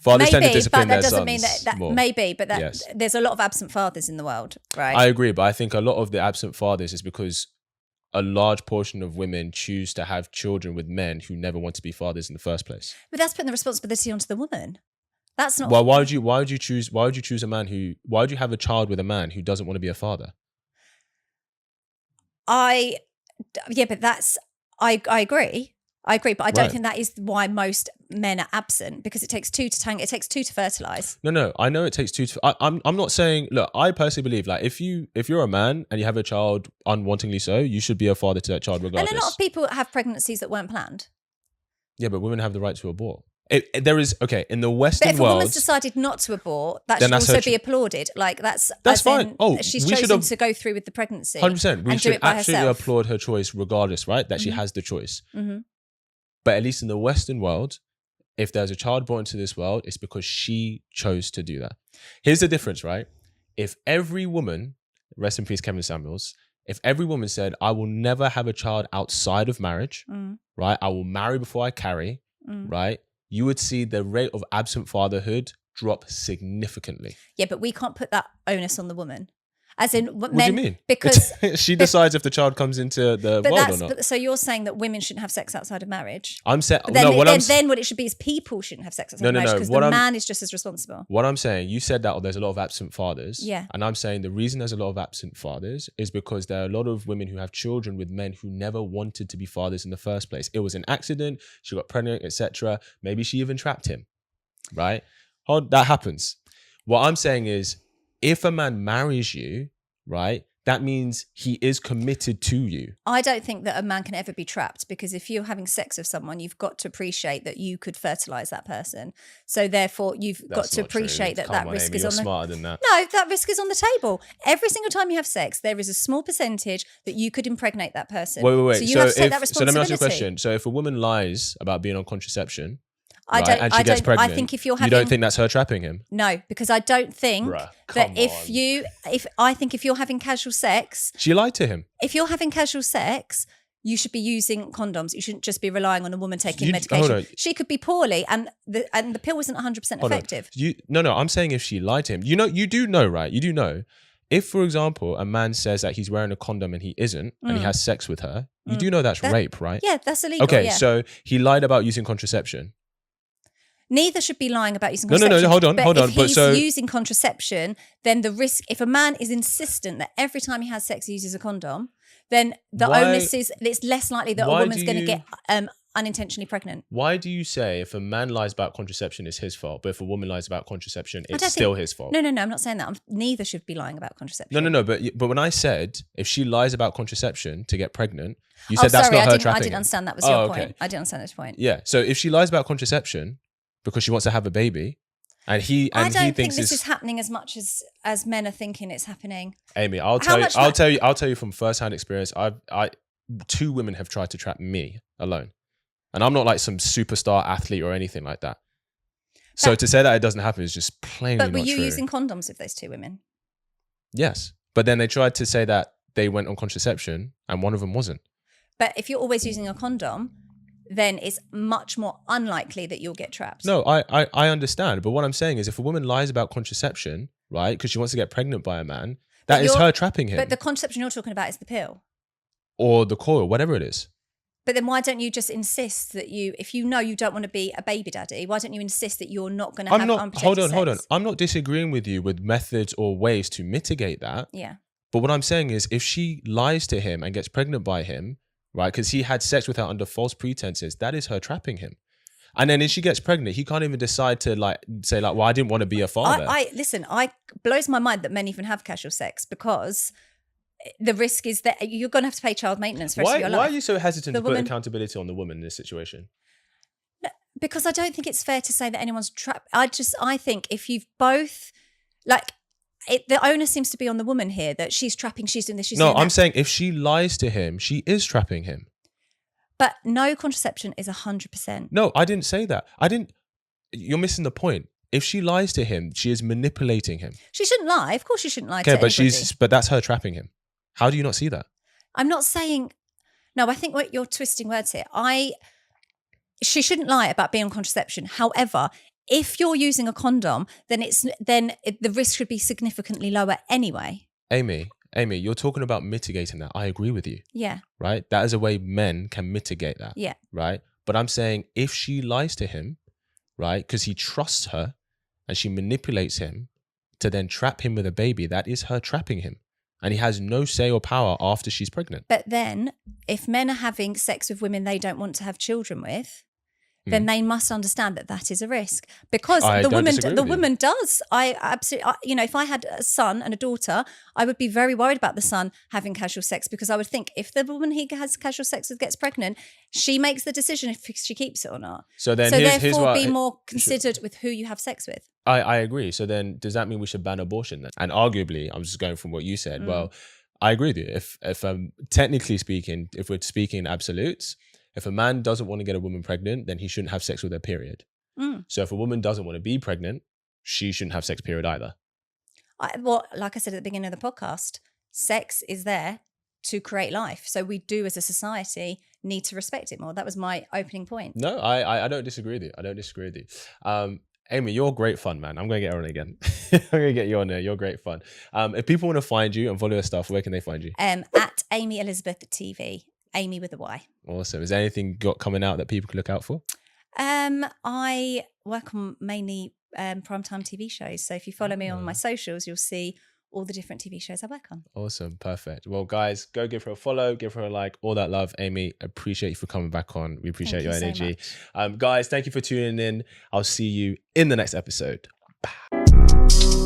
[SPEAKER 1] Fathers tend to discipline their sons more.
[SPEAKER 2] Maybe, but that doesn't mean that maybe, but
[SPEAKER 1] Yes.
[SPEAKER 2] There's a lot of absent fathers in the world, right?
[SPEAKER 1] I agree, but I think a lot of the absent fathers is because a large portion of women choose to have children with men who never want to be fathers in the first place.
[SPEAKER 2] But that's putting the responsibility onto the woman. That's not.
[SPEAKER 1] Well, why would you choose a man who? Why would you have a child with a man who doesn't want to be a father?
[SPEAKER 2] But that's. I agree. But I don't think that is why most men are absent, because it takes two to tango. It takes two to fertilize.
[SPEAKER 1] No, I know it takes two to. I'm not saying. Look, I personally believe like if you're a man and you have a child unwantingly so, you should be a father to that child regardless.
[SPEAKER 2] And a lot of people have pregnancies that weren't planned.
[SPEAKER 1] Yeah, but women have the right to abort. There is in the Western
[SPEAKER 2] world. But if a
[SPEAKER 1] world,
[SPEAKER 2] woman's decided not to abort, that should also be applauded. Like that's
[SPEAKER 1] fine.
[SPEAKER 2] She's chosen to go through with the pregnancy.
[SPEAKER 1] 100%. We should absolutely
[SPEAKER 2] herself.
[SPEAKER 1] applaud her choice, regardless, right? That she has the choice. Mm-hmm. But at least in the Western world, if there's a child born into this world, it's because she chose to do that. Here's the difference, right? If every woman, rest in peace, Kevin Samuels, if every woman said, I will never have a child outside of marriage, right? I will marry before I carry, right? You would see the rate of absent fatherhood drop significantly.
[SPEAKER 2] Yeah, but we can't put that onus on the woman. As in,
[SPEAKER 1] what do you mean?
[SPEAKER 2] Because
[SPEAKER 1] she decides if the child comes into the world or not.
[SPEAKER 2] So you're saying that women shouldn't have sex outside of marriage?
[SPEAKER 1] I'm saying
[SPEAKER 2] then what it should be is people shouldn't have sex outside of marriage, because the man is just as responsible.
[SPEAKER 1] What I'm saying, you said that there's a lot of absent fathers.
[SPEAKER 2] Yeah.
[SPEAKER 1] And I'm saying the reason there's a lot of absent fathers is because there are a lot of women who have children with men who never wanted to be fathers in the first place. It was an accident, she got pregnant, etc. Maybe she even trapped him, right? That happens. What I'm saying is, if a man marries you, right, that means he is committed to you.
[SPEAKER 2] I don't think that a man can ever be trapped, because if you're having sex with someone, you've got to appreciate that you could fertilize that person. So therefore, you've got to appreciate that risk is on the...
[SPEAKER 1] smarter than that.
[SPEAKER 2] No, that risk is on the table. Every single time you have sex, there is a small percentage that you could impregnate that person.
[SPEAKER 1] Wait.
[SPEAKER 2] So you have to take that
[SPEAKER 1] So let me ask
[SPEAKER 2] responsibility.
[SPEAKER 1] you a question. So if a woman lies about being on contraception,
[SPEAKER 2] I
[SPEAKER 1] gets pregnant,
[SPEAKER 2] I think if you're having,
[SPEAKER 1] you don't think that's her trapping him?
[SPEAKER 2] No, because I don't think that if you're having casual sex,
[SPEAKER 1] she lied to him.
[SPEAKER 2] If you're having casual sex, you should be using condoms. You shouldn't just be relying on a woman taking medication. She could be poorly, and the pill isn't 100% effective.
[SPEAKER 1] No. I'm saying if she lied to him, you do know, right? You do know. If, for example, a man says that he's wearing a condom and he isn't, and he has sex with her, you do know that's rape, right?
[SPEAKER 2] Yeah, that's illegal.
[SPEAKER 1] Okay, so he lied about using contraception.
[SPEAKER 2] Neither should be lying about using contraception.
[SPEAKER 1] No, hold on.
[SPEAKER 2] If he's using contraception, then the risk, if a man is insistent that every time he has sex he uses a condom, then the onus is, it's less likely that a woman's going to get unintentionally pregnant.
[SPEAKER 1] Why do you say if a man lies about contraception, it's his fault, but if a woman lies about contraception, it's still his fault?
[SPEAKER 2] No, I'm not saying that. Neither should be lying about contraception.
[SPEAKER 1] No, but when I said if she lies about contraception to get pregnant, you said that's not her trapping.
[SPEAKER 2] I didn't understand that was your point. I didn't understand this point.
[SPEAKER 1] Yeah, so if she lies about contraception because she wants to have a baby, and I don't think
[SPEAKER 2] this is happening as much as men are thinking it's happening.
[SPEAKER 1] Amy, I'll tell you from first-hand experience. Two women have tried to trap me alone, and I'm not like some superstar athlete or anything like that. So to say that it doesn't happen is just plainly not true.
[SPEAKER 2] But were you using condoms with those two women?
[SPEAKER 1] Yes, but then they tried to say that they went on contraception, and one of them wasn't.
[SPEAKER 2] But if you're always using a condom, then it's much more unlikely that you'll get trapped.
[SPEAKER 1] No, I understand. But what I'm saying is if a woman lies about contraception, right, because she wants to get pregnant by a man, that is her trapping him.
[SPEAKER 2] But the contraception you're talking about is the pill.
[SPEAKER 1] Or the coil, whatever it is.
[SPEAKER 2] But then why don't you just insist that if you know you don't want to be a baby daddy, why don't you insist that you're not going to have unprotected sex?
[SPEAKER 1] Hold on. I'm not disagreeing with you with methods or ways to mitigate that.
[SPEAKER 2] Yeah.
[SPEAKER 1] But what I'm saying is if she lies to him and gets pregnant by him, right, because he had sex with her under false pretenses, that is her trapping him. And then if she gets pregnant, he can't even decide to say well, I didn't want to be a father.
[SPEAKER 2] I blows my mind that men even have casual sex, because the risk is that you're going to have to pay child maintenance for the rest of your life.
[SPEAKER 1] Why are you so hesitant to put accountability on the woman in this situation?
[SPEAKER 2] Because I don't think it's fair to say that anyone's trapped. I think if you've both, the onus seems to be on the woman here, that she's trapping, she's doing this, she's doing that.
[SPEAKER 1] No, I'm saying if she lies to him, she is trapping him.
[SPEAKER 2] But no contraception is 100%.
[SPEAKER 1] No, I didn't say that. You're missing the point. If she lies to him, she is manipulating him.
[SPEAKER 2] She shouldn't lie. Of course she shouldn't lie to anybody.
[SPEAKER 1] But that's her trapping him. How do you not see that?
[SPEAKER 2] I'm not saying, no, I think you're twisting words here. She shouldn't lie about being on contraception. However, if you're using a condom, then the risk should be significantly lower anyway.
[SPEAKER 1] Amy, you're talking about mitigating that. I agree with you.
[SPEAKER 2] Yeah.
[SPEAKER 1] Right? That is a way men can mitigate that.
[SPEAKER 2] Yeah.
[SPEAKER 1] Right? But I'm saying if she lies to him, right, because he trusts her and she manipulates him to then trap him with a baby, that is her trapping him. And he has no say or power after she's pregnant.
[SPEAKER 2] But then if men are having sex with women they don't want to have children with, then they must understand that is a risk, because the woman does. I absolutely, if I had a son and a daughter, I would be very worried about the son having casual sex, because I would think if the woman he has casual sex with gets pregnant, she makes the decision if she keeps it or not.
[SPEAKER 1] So then,
[SPEAKER 2] be more considered with who you have sex with.
[SPEAKER 1] I agree. So then, does that mean we should ban abortion then? And arguably, I'm just going from what you said. Well, I agree with you. If technically speaking, if we're speaking in absolutes, if a man doesn't want to get a woman pregnant, then he shouldn't have sex with her, period. So if a woman doesn't want to be pregnant, she shouldn't have sex, period, either.
[SPEAKER 2] Like I said at the beginning of the podcast, sex is there to create life. So we do as a society need to respect it more. That was my opening point.
[SPEAKER 1] No, I don't disagree with you. Amy, you're great fun, man. I'm going to get her on again. I'm going to get you on there. You're great fun. If people want to find you and follow your stuff, where can they find you?
[SPEAKER 2] At Amy Elizabeth TV. Amy with a Y.
[SPEAKER 1] Awesome. Is there anything got coming out that people can look out for?
[SPEAKER 2] I work on mainly primetime TV shows. So if you follow me on my socials, you'll see all the different TV shows I work on.
[SPEAKER 1] Awesome. Perfect. Well, guys, go give her a follow, give her a like, all that love. Amy, appreciate you for coming back on. We appreciate your energy.
[SPEAKER 2] So
[SPEAKER 1] guys, thank you for tuning in. I'll see you in the next episode. Bye.